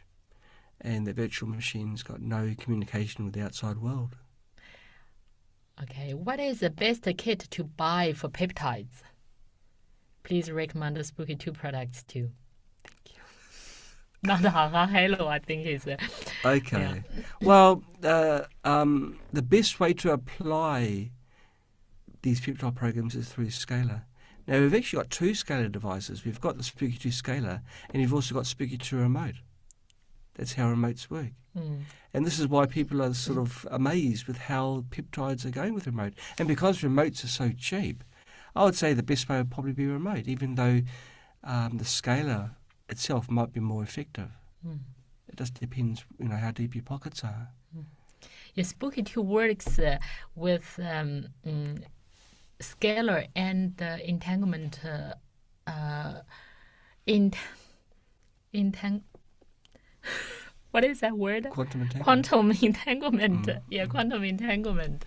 And the virtual machine's got no communication with the outside world. Okay, what is the best kit to buy for peptides? Please recommend the Spooky2 products too. Thank you. Not Halo, I think is. Okay. Yeah. Well, the best way to apply these peptide programs is through Scalar. Now, we've actually got two Scalar devices. We've got the Spooky2 Scalar, and you've also got Spooky2 Remote. That's how remotes work. And this is why people are sort of amazed with how peptides are going with remote. And because remotes are so cheap, I would say the best way would probably be remote, even though the Scalar itself might be more effective. It just depends, how deep your pockets are. Yeah, Spooky2 works with scalar and entanglement. What is that word? Quantum entanglement. Quantum entanglement. Yeah, quantum entanglement.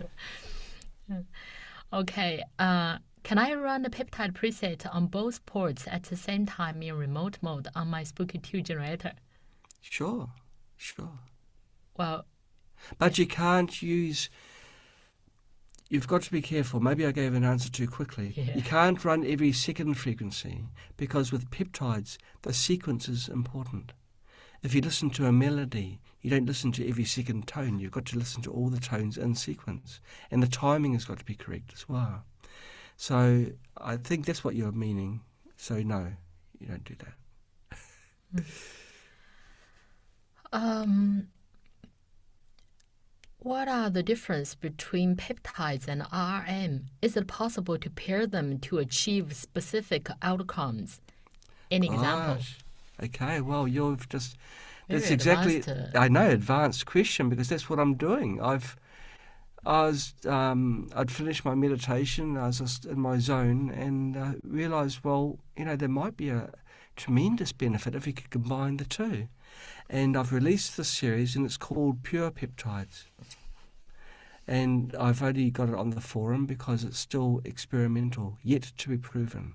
Okay. Can I run a peptide preset on both ports at the same time in remote mode on my Spooky2 generator? Sure. Well, but you can't use... You've got to be careful. Maybe I gave an answer too quickly. Yeah. You can't run every second frequency because with peptides, the sequence is important. If you listen to a melody, you don't listen to every second tone. You've got to listen to all the tones in sequence. And the timing has got to be correct as well. So I think that's what you're meaning. So no, you don't do that. What are the difference between peptides and RM? Is it possible to pair them to achieve specific outcomes? Any example? Gosh. Okay, well, you've just... Very That's exactly... advanced, I know, advanced question, because that's what I'm doing. I'd finished my meditation, I was just in my zone, and realised, well, there might be a tremendous benefit if we could combine the two. And I've released this series, and it's called Pure Peptides. And I've only got it on the forum because it's still experimental, yet to be proven.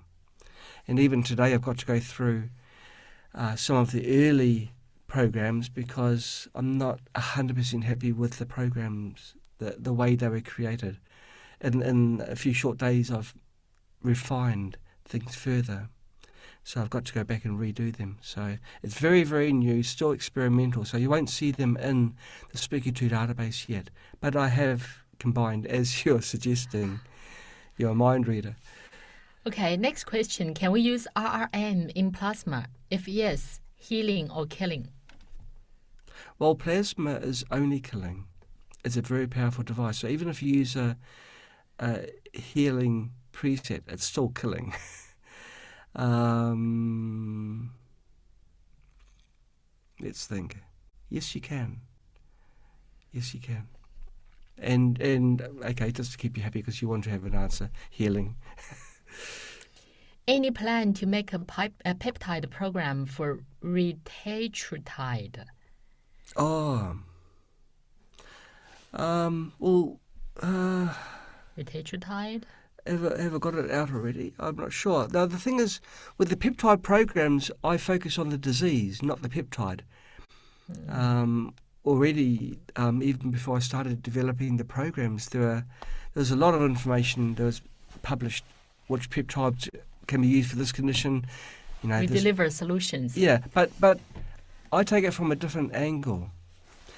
And even today I've got to go through some of the early programs because I'm not 100% happy with the programs, the way they were created. In a few short days I've refined things further. So I've got to go back and redo them. So it's very, very new, still experimental. So you won't see them in the Spooky2 database yet. But I have combined, as you're suggesting, you're a mind reader. Okay, next question. Can we use RRM in plasma? If yes, healing or killing? Well, plasma is only killing. It's a very powerful device. So even if you use a healing preset, it's still killing. Let's think. Yes, you can. Yes, you can. And okay, just to keep you happy because you want to have an answer. Healing. Any plan to make a peptide program for retatrutide? Retatrutide? Have I got it out already? I'm not sure. Now, the thing is, with the peptide programs, I focus on the disease, not the peptide. Already, even before I started developing the programs, there was a lot of information that was published, which peptides can be used for this condition. We deliver solutions. Yeah, but I take it from a different angle.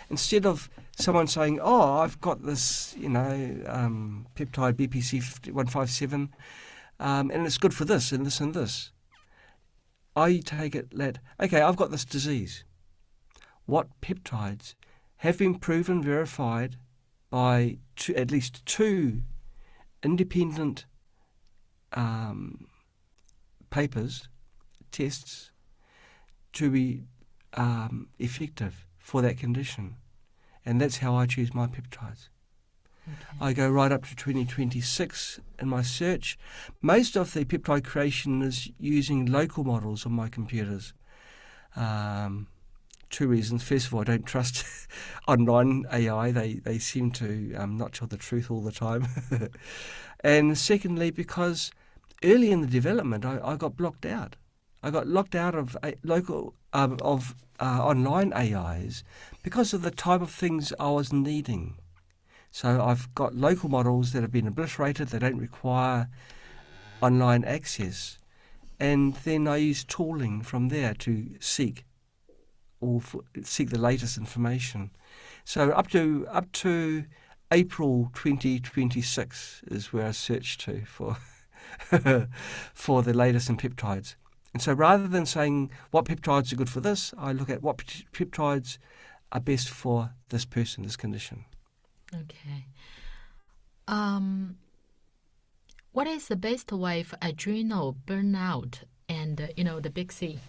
instead of someone saying, "Oh, I've got this, peptide BPC 157, and it's good for this and this and this," I take it that, okay, I've got this disease. What peptides have been proven, verified by at least 2 independent papers, tests, to be effective for that condition? And that's how I choose my peptides. Okay. I go right up to 2026 in my search. Most of the peptide creation is using local models on my computers. 2 reasons. First of all, I don't trust online AI. They seem to not tell the truth all the time. And secondly, because early in the development, I got blocked out. I got locked out of online AIs because of the type of things I was needing. So I've got local models that have been obliterated. They don't require online access. And then I use tooling from there to seek the latest information. So up to April 2026 is where I search to for for the latest in peptides. And so rather than saying what peptides are good for this, I look at what peptides are best for this person, this condition. Okay. What is the best way for adrenal burnout and, the big C?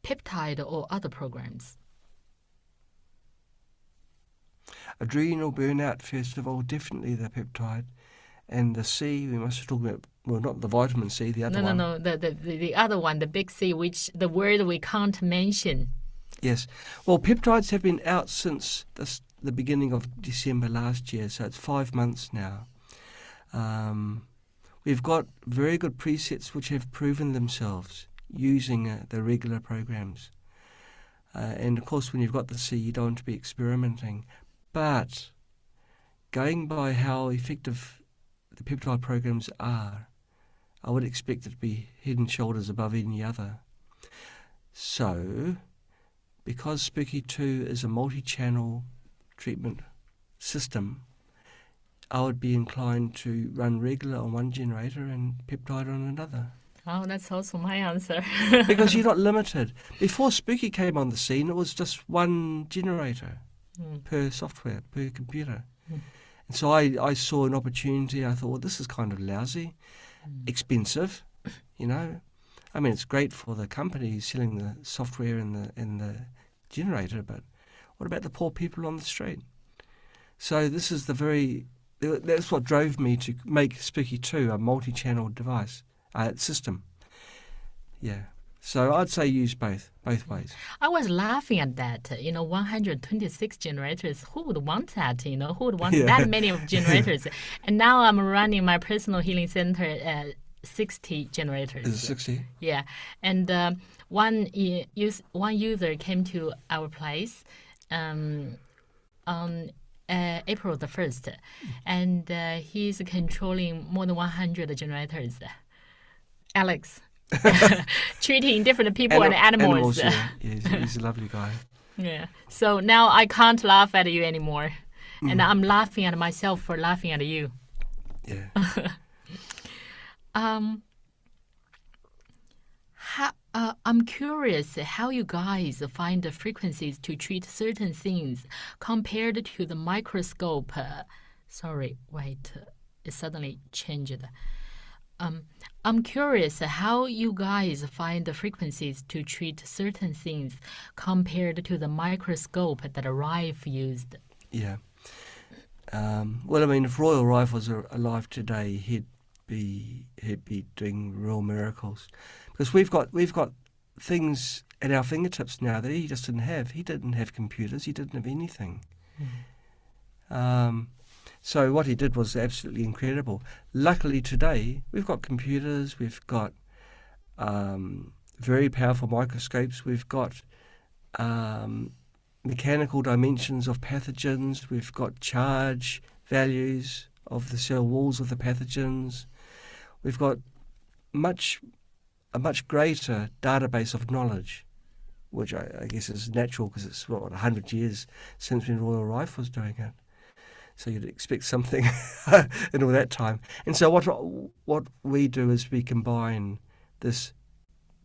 Peptide or other programs? Adrenal burnout, first of all, definitely the peptide. And the C, we must talk about, well, not the vitamin C, the other one. No, the other one, the big C, which the word we can't mention. Yes. Well, peptides have been out since the beginning of December last year, so it's 5 months now. We've got very good presets which have proven themselves using the regular programs. And of course, when you've got the C, you don't want to be experimenting. But going by how effective the peptide programs are, I would expect it to be head and shoulders above any other. So, because Spooky2 is a multi-channel treatment system, I would be inclined to run regular on one generator and peptide on another. Oh, that's also my answer. Because you're not limited. Before Spooky came on the scene, it was just one generator per software, per computer. And so I saw an opportunity. I thought, well, this is kind of lousy, expensive, I mean, it's great for the company selling the software and the generator, but what about the poor people on the street? So this is that's what drove me to make Spooky2 a multi-channel device, system. Yeah. So I'd say use both ways. I was laughing at that. 126 generators. Who would want that? Who would want that many of generators? And now I'm running my personal healing center 60 generators. Is it 60? Yeah. And one user came to our place on April the 1st, and he's controlling more than 100 generators. Alex. Treating different people and animals. Yeah, he's a lovely guy. Yeah. So now I can't laugh at you anymore. And I'm laughing at myself for laughing at you. Yeah. I'm curious how you guys find the frequencies to treat certain things compared to the microscope. It suddenly changed. I'm curious how you guys find the frequencies to treat certain things compared to the microscope that Rife used. Yeah. Well, I mean, if Royal Rife was alive today, he'd be doing real miracles, because we've got things at our fingertips now that he just didn't have. He didn't have computers. He didn't have anything. So what he did was absolutely incredible. Luckily today, we've got computers, we've got very powerful microscopes, we've got mechanical dimensions of pathogens, we've got charge values of the cell walls of the pathogens, we've got a much greater database of knowledge which I guess is natural because it's 100 years since when Royal Rife was doing it. So you'd expect something in all that time. And so what we do is we combine this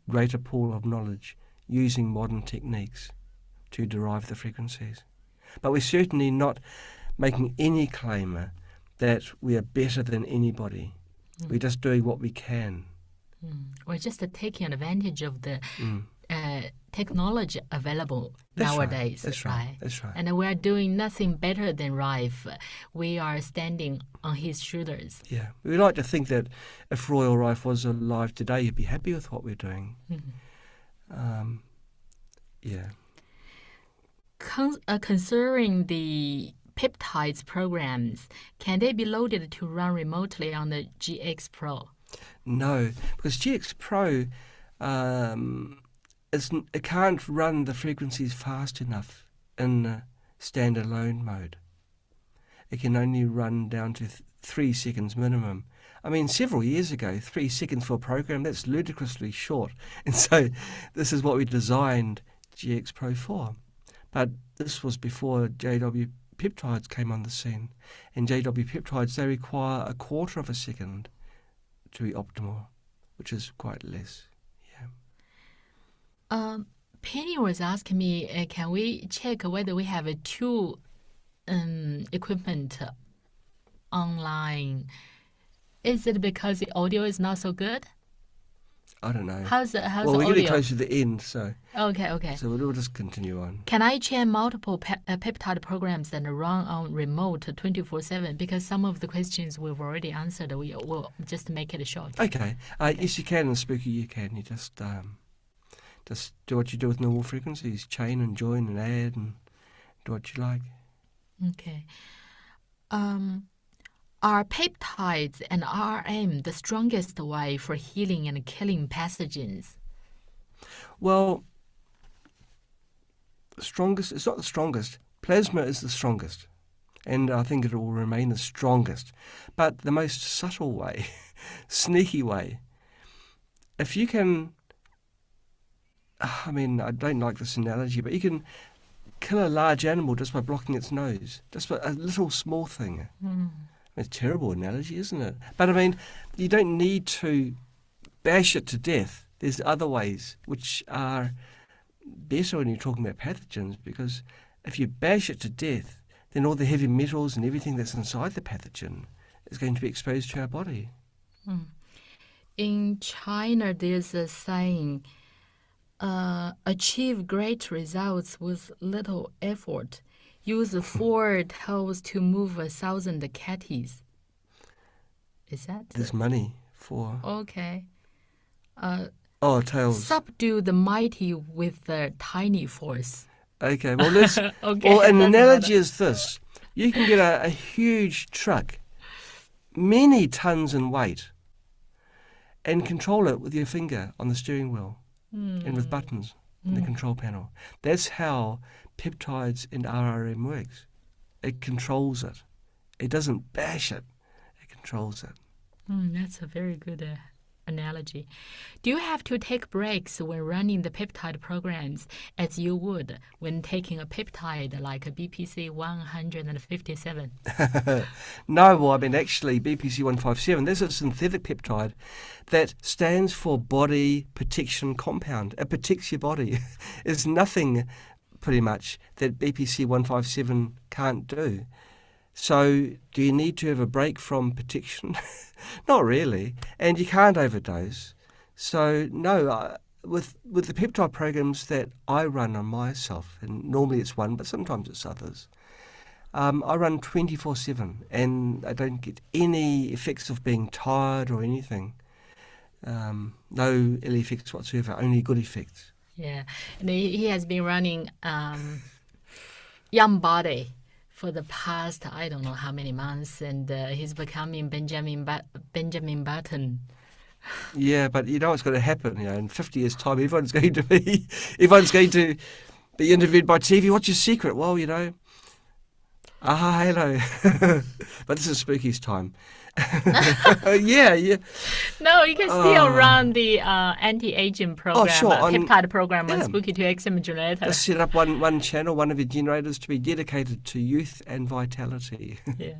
greater pool of knowledge using modern techniques to derive the frequencies. But we're certainly not making any claim that we are better than anybody. We're just doing what we can. We're just taking advantage of the technology available nowadays. That's right. That's right. And we're doing nothing better than Rife. We are standing on his shoulders. Yeah. We like to think that if Royal Rife was alive today, he'd be happy with what we're doing. Yeah. Concerning the peptides programs, can they be loaded to run remotely on the GX Pro? No, because GX Pro, it can't run the frequencies fast enough in standalone mode. It can only run down to 3 seconds minimum. I mean, several years ago, 3 seconds for a program, that's ludicrously short. And so this is what we designed GX Pro for. But this was before JW Peptides came on the scene. And JW Peptides, they require 1/4 of a second to be optimal, which is quite less. Penny was asking me, can we check whether we have two equipment online? Is it because the audio is not so good? I don't know. How's the well, we're audio? getting close to the end, so Okay. so we'll just continue on. Can I chain multiple peptide programs and run on remote 24/7? Because some of the questions we've already answered. We will just make it short. Okay. Yes, you can, and Spooky, you can. You just do what you do with normal frequencies: chain and join and add, and do what you like. Okay. Are peptides and RM the strongest way for healing and killing pathogens? Well, strongest. It's not the strongest. Plasma is the strongest, and I think it will remain the strongest. But the most subtle way, sneaky way, if you can. I mean, I don't like this analogy, but you can kill a large animal just by blocking its nose, just by a little small thing. It's a terrible analogy, isn't it? But I mean, you don't need to bash it to death. There's other ways which are better when you're talking about pathogens, because if you bash it to death, then all the heavy metals and everything that's inside the pathogen is going to be exposed to our body. In China, there's a saying, achieve great results with little effort. Use 4 toes to move 1,000 catties. Is that? There's money for... Okay. Tails. Subdue the mighty with the tiny force. Okay, well, let's... Okay, well, an that's analogy another. is this. You can get a huge truck, many tons in weight, and control it with your finger on the steering wheel and with buttons in the control panel. That's how peptides and RRM works. It controls it. It doesn't bash it. It controls it. That's a very good analogy. Do you have to take breaks when running the peptide programs as you would when taking a peptide like a BPC 157? No, well, I mean, actually, BPC 157, there's a synthetic peptide that stands for body protection compound. It protects your body. There's nothing, pretty much, that BPC 157 can't do. So do you need to have a break from protection? Not really. And you can't overdose. So no, with the peptide programs that I run on myself, and normally it's one, but sometimes it's others, I run 24/7 and I don't get any effects of being tired or anything. No ill effects whatsoever, only good effects. Yeah, and he has been running Young Body for the past, I don't know how many months, and he's becoming Benjamin Button. Yeah, but you know what's going to happen. In 50 years' time, everyone's going to be interviewed by TV. What's your secret? Well, Hello. But this is Spooky's time. Yeah. No, you can still run the anti-aging program, sure, peptide program on yeah. Spooky2 XM generator. Just set up one channel, one of your generators to be dedicated to youth and vitality. Yeah.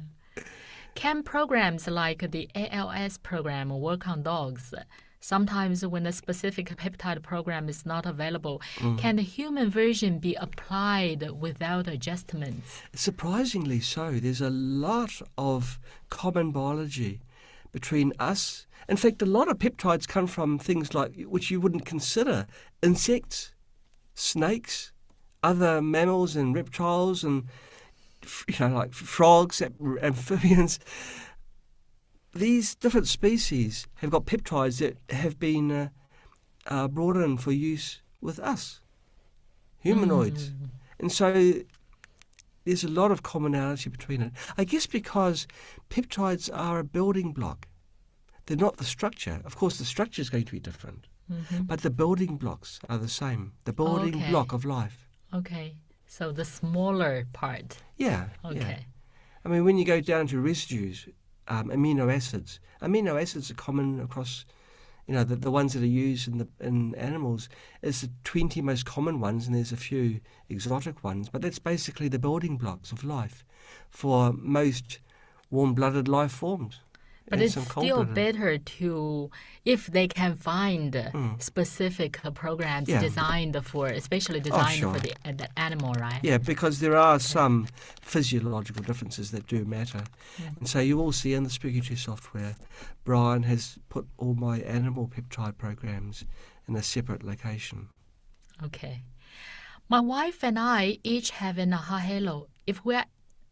Can programs like the ALS program work on dogs? Sometimes when a specific peptide program is not available, can the human version be applied without adjustments? Surprisingly so. There's a lot of common biology between us. In fact, a lot of peptides come from things like, which you wouldn't consider, insects, snakes, other mammals and reptiles, and like frogs, amphibians. These different species have got peptides that have been brought in for use with us, humanoids. And so there's a lot of commonality between it. I guess because peptides are a building block. They're not the structure. Of course, the structure is going to be different, but the building blocks are the same. The building block of life. Okay, so the smaller part. Yeah. Okay. Yeah. I mean, when you go down to residues, amino acids are common across, the ones that are used in animals. It's the 20 most common ones, and there's a few exotic ones, but that's basically the building blocks of life for most warm-blooded life forms. But it's still better to, if they can find specific programs designed for, especially designed for the animal, right? Yeah, because there are some physiological differences that do matter. And so you will see in the Spooky2 software, Brian has put all my animal peptide programs in a separate location. Okay. My wife and I each have an AHA halo. If we're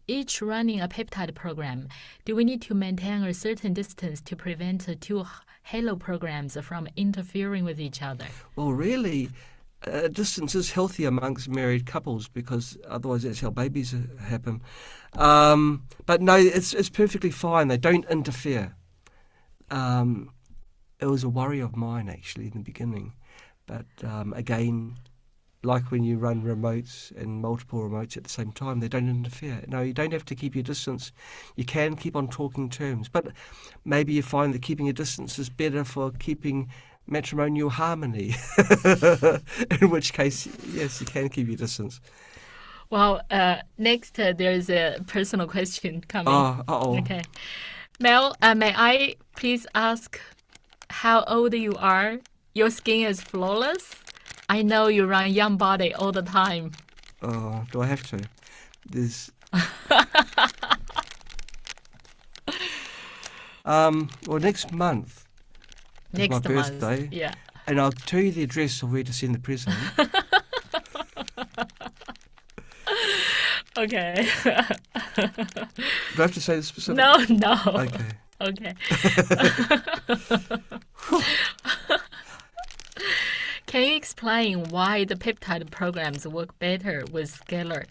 each running a peptide program, do we need to maintain a certain distance to prevent the two halo programs from interfering with each other? Well, really, distance is healthy amongst married couples because otherwise that's how babies happen. But no, it's perfectly fine. They don't interfere. It was a worry of mine actually in the beginning, but again, like when you run remotes and multiple remotes at the same time, they don't interfere. No, you don't have to keep your distance. You can keep on talking terms, but maybe you find that keeping a distance is better for keeping matrimonial harmony, in which case, yes, you can keep your distance. Well, next there's a personal question coming. Okay. Mel, may I please ask how old you are? Your skin is flawless. I know you run young body all the time. Do I have to? There's... well, next month is my birthday. Yeah. And I'll tell you the address of where to send the present. Okay. Do I have to say the specific? No. Okay. Can you explain why the peptide programs work better with scalar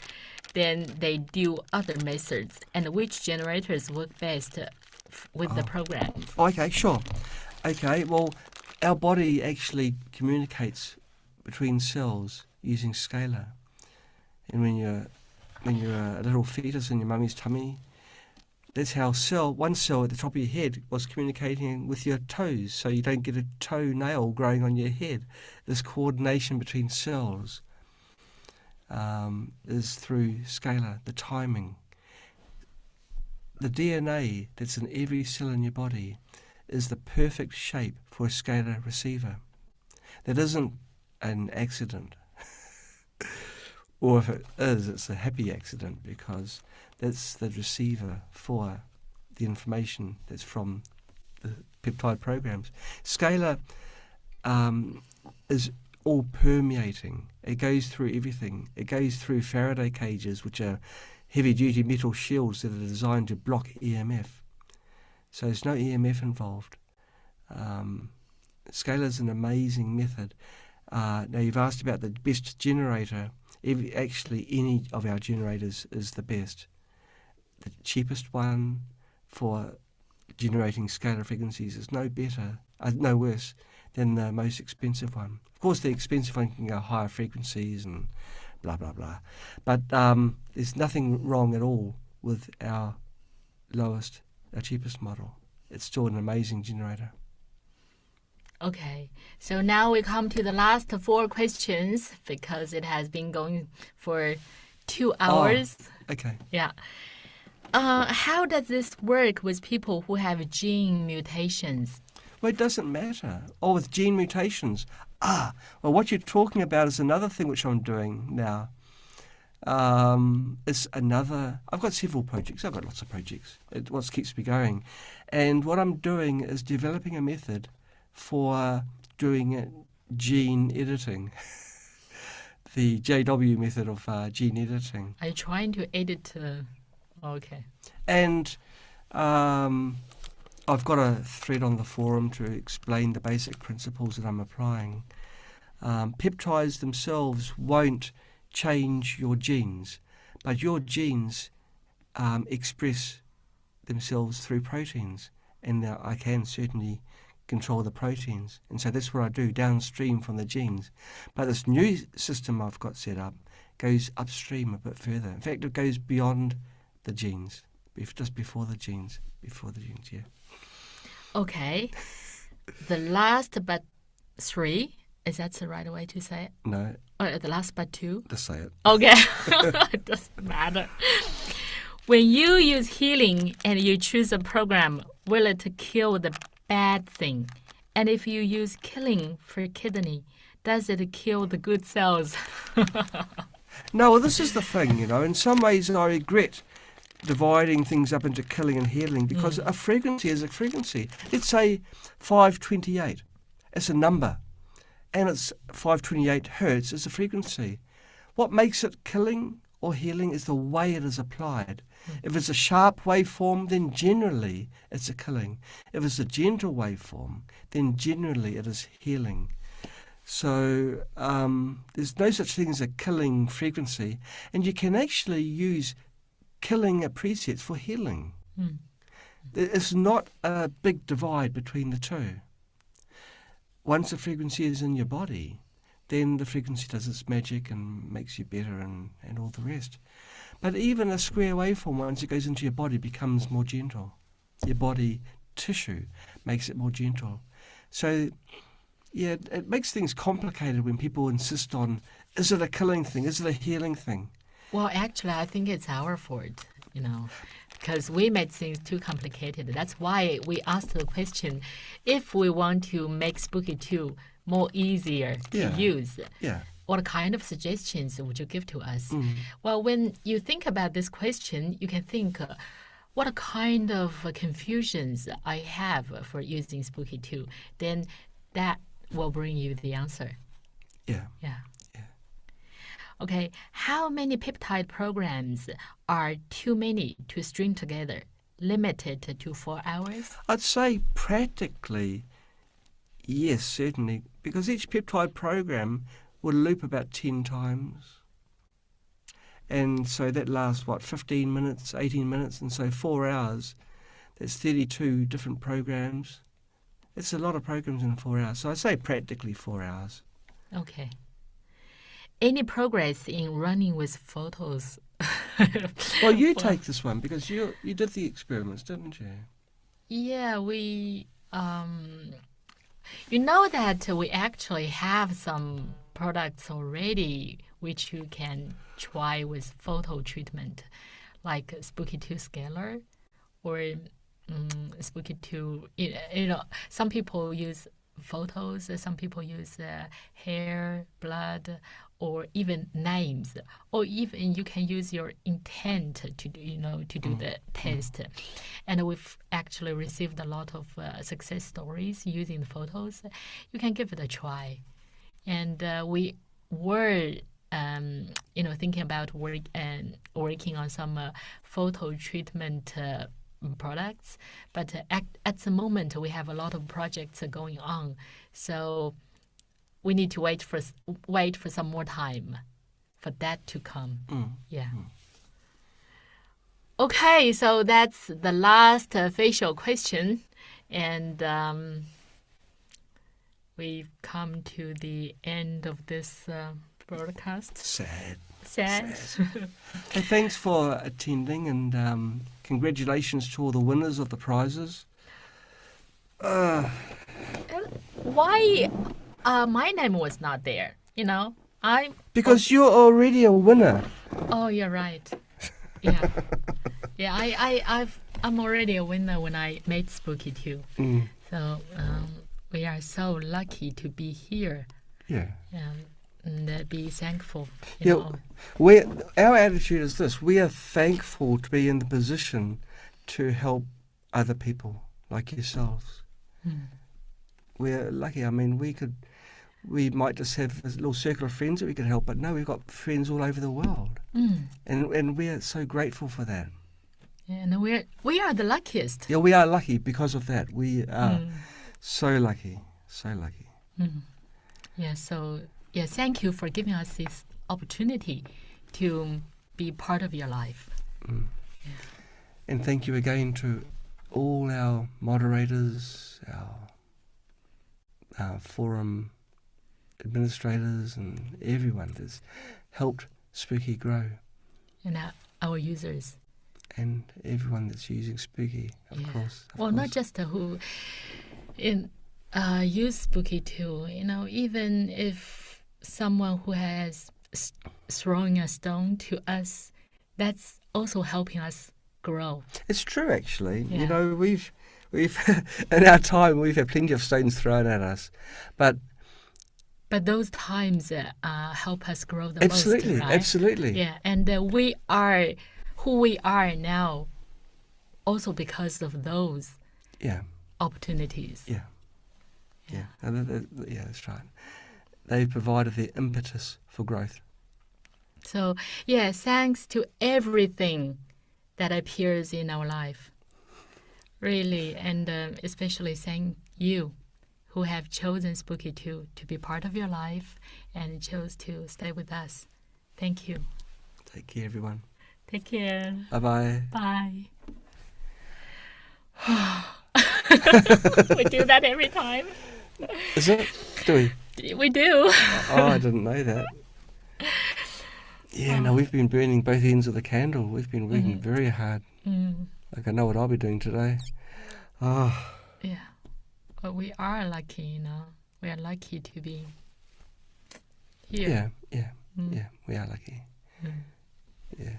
than they do other methods, and which generators work best with the programs? Okay, sure. Okay, well, our body actually communicates between cells using scalar. And when you're a little fetus in your mummy's tummy, that's how one cell at the top of your head was communicating with your toes, so you don't get a toenail growing on your head. This coordination between cells is through scalar, the timing. The DNA that's in every cell in your body is the perfect shape for a scalar receiver. That isn't an accident. Or if it is, it's a happy accident because that's the receiver for the information that's from the peptide programs. Scalar is all permeating. It goes through everything. It goes through Faraday cages, which are heavy-duty metal shields that are designed to block EMF. So there's no EMF involved. Scalar is an amazing method. Now you've asked about the best generator. Actually, any of our generators is the best. The cheapest one for generating scalar frequencies is no worse than the most expensive one. Of course, the expensive one can go higher frequencies and blah, blah, blah. But there's nothing wrong at all with our cheapest model. It's still an amazing generator. Okay, so now we come to the last 4 questions because it has been going for 2 hours. Okay. Yeah. How does this work with people who have gene mutations? Well, it doesn't matter. Or with gene mutations. Well, what you're talking about is another thing which I'm doing now. I've got several projects. I've got lots of projects. It's what keeps me going. And what I'm doing is developing a method for doing gene editing. The JW method of gene editing. Are you trying to edit? Okay. And I've got a thread on the forum to explain the basic principles that I'm applying. Peptides themselves won't change your genes, but your genes express themselves through proteins, and I can certainly control the proteins, and so that's what I do downstream from the genes. But this new system I've got set up goes upstream a bit further. In fact, it goes beyond the genes, just before the genes, yeah. Okay. The last but 3, is that the right way to say it? No, The last but 2? just say it. Okay. It doesn't matter. When you use healing and you choose a program, will it kill the bad thing? And if you use killing for kidney, does it kill the good cells? No, well, this is the thing, in some ways I regret dividing things up into killing and healing because a frequency is a frequency. Let's say 528. It's a number. And it's 528 hertz is a frequency. What makes it killing or healing is the way it is applied. If it's a sharp waveform, then generally it's a killing. If it's a gentle waveform, then generally it is healing. So there's no such thing as a killing frequency, and you can actually use killing presets for healing. It's not a big divide between the two. Once the frequency is in your body, then the frequency does its magic and makes you better and all the rest. But even a square waveform, once it goes into your body, becomes more gentle. Your body tissue makes it more gentle. So, yeah, it makes things complicated when people insist on, is it a killing thing? Is it a healing thing? Well, actually, I think it's our fault, because we made things too complicated. That's why we asked the question, if we want to make Spooky2 more easier to use, what kind of suggestions would you give to us? Well, when you think about this question, you can think, what kind of confusions I have for using Spooky2? Then that will bring you the answer. Yeah. Okay, how many peptide programs are too many to string together? Limited to 4 hours? I'd say practically, yes, certainly, because each peptide program will loop about 10 times. And so that lasts, 15 minutes, 18 minutes, and so 4 hours. That's 32 different programs. It's a lot of programs in 4 hours. So I'd say practically 4 hours. Okay. Any progress in running with photos? Well, you take this one because you did the experiments, didn't you? Yeah, we you know that we actually have some products already which you can try with photo treatment, like Spooky2 scalar or Spooky2. Some people use photos, some people use hair, blood, or even names, or even you can use your intent to do the test. And we've actually received a lot of success stories using the photos. You can give it a try. And we were thinking about working on some photo treatment products, but at the moment we have a lot of projects going on, so we need to wait for some more time for that to come. Okay, so that's the last facial question, and we've come to the end of this broadcast. Sad. Sad. Hey, thanks for attending, and congratulations to all the winners of the prizes. Why my name was not there? Because you're already a winner. Oh, you're right. Yeah. Yeah, I'm already a winner when I made Spooky2. So we are so lucky to be here. Yeah. And be thankful. Our attitude is this: we are thankful to be in the position to help other people like yourselves. We're lucky. I mean, we might just have a little circle of friends that we could help, but no, we've got friends all over the world, and we are so grateful for that. And we are the luckiest. Yeah, we are lucky because of that. We are so lucky, so lucky. Yeah. So thank you for giving us this opportunity to be part of your life. And thank you again to all our moderators, our forum administrators, and everyone that's helped Spooky grow. And our users. And everyone that's using Spooky, of course. Well, not just who use Spooky2, even if someone who has throwing a stone to us, that's also helping us grow. It's true, actually. Yeah. We've in our time we've had plenty of stones thrown at us, but those times help us grow the absolutely, most, right? Absolutely. Yeah, and we are who we are now, also because of those opportunities. Yeah, that's right. They've provided the impetus for growth. So, thanks to everything that appears in our life. Really, and especially thank you who have chosen Spooky2 to be part of your life and chose to stay with us. Thank you. Take care, everyone. Take care. Bye-bye. Bye. We do that every time. Is it? Do we? We do. Oh, I didn't know that. Yeah, no, we've been burning both ends of the candle. We've been working very hard. Like I know what I'll be doing today. Oh. Yeah. But we are lucky, We are lucky to be here. Yeah, we are lucky. Yeah.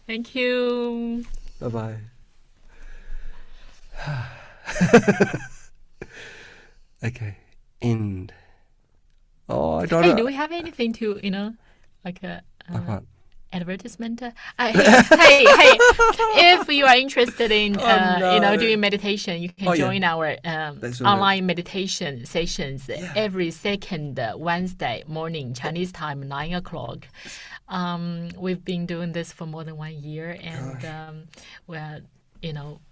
Thank you. Bye-bye. Okay, end. Oh, I don't know. Hey, do we have anything to, like a what? advertisement? Hey, if you are interested in, doing meditation, you can join our online meditation sessions every second Wednesday morning, Chinese time, 9 o'clock. We've been doing this for more than 1 year, and we're,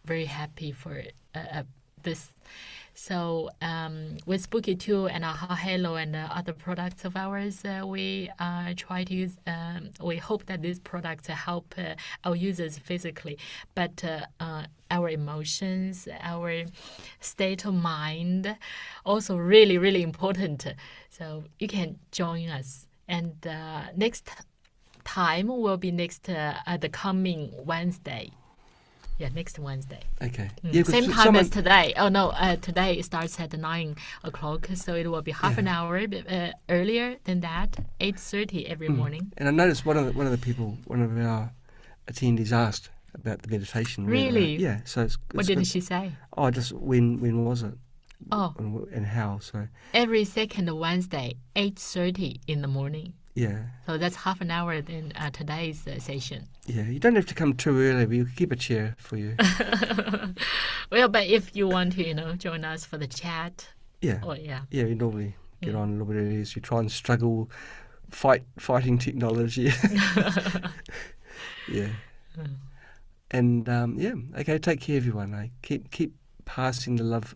very happy for this. So with Spooky2 and Aha Halo and other products of ours, we try to use. We hope that these products help our users physically, but our emotions, our state of mind, also really, really important. So you can join us. And next time will be the coming Wednesday. Yeah, next Wednesday. Okay. Same time as today. Oh no, today it starts at 9 o'clock, so it will be half an hour earlier than that, 8:30 every morning. And I noticed one of our attendees asked about the meditation. Really? Yeah. So it's what did she say? Oh, just when was it? Oh. And how? So every second Wednesday, 8:30 in the morning. Yeah. So that's half an hour in today's session. Yeah, you don't have to come too early. We'll keep a chair for you. Well, but if you want to, join us for the chat. Yeah. Oh, yeah. Yeah, we normally get on a little bit early as we try and struggle fighting technology. Yeah. And okay, take care, everyone. Keep passing the love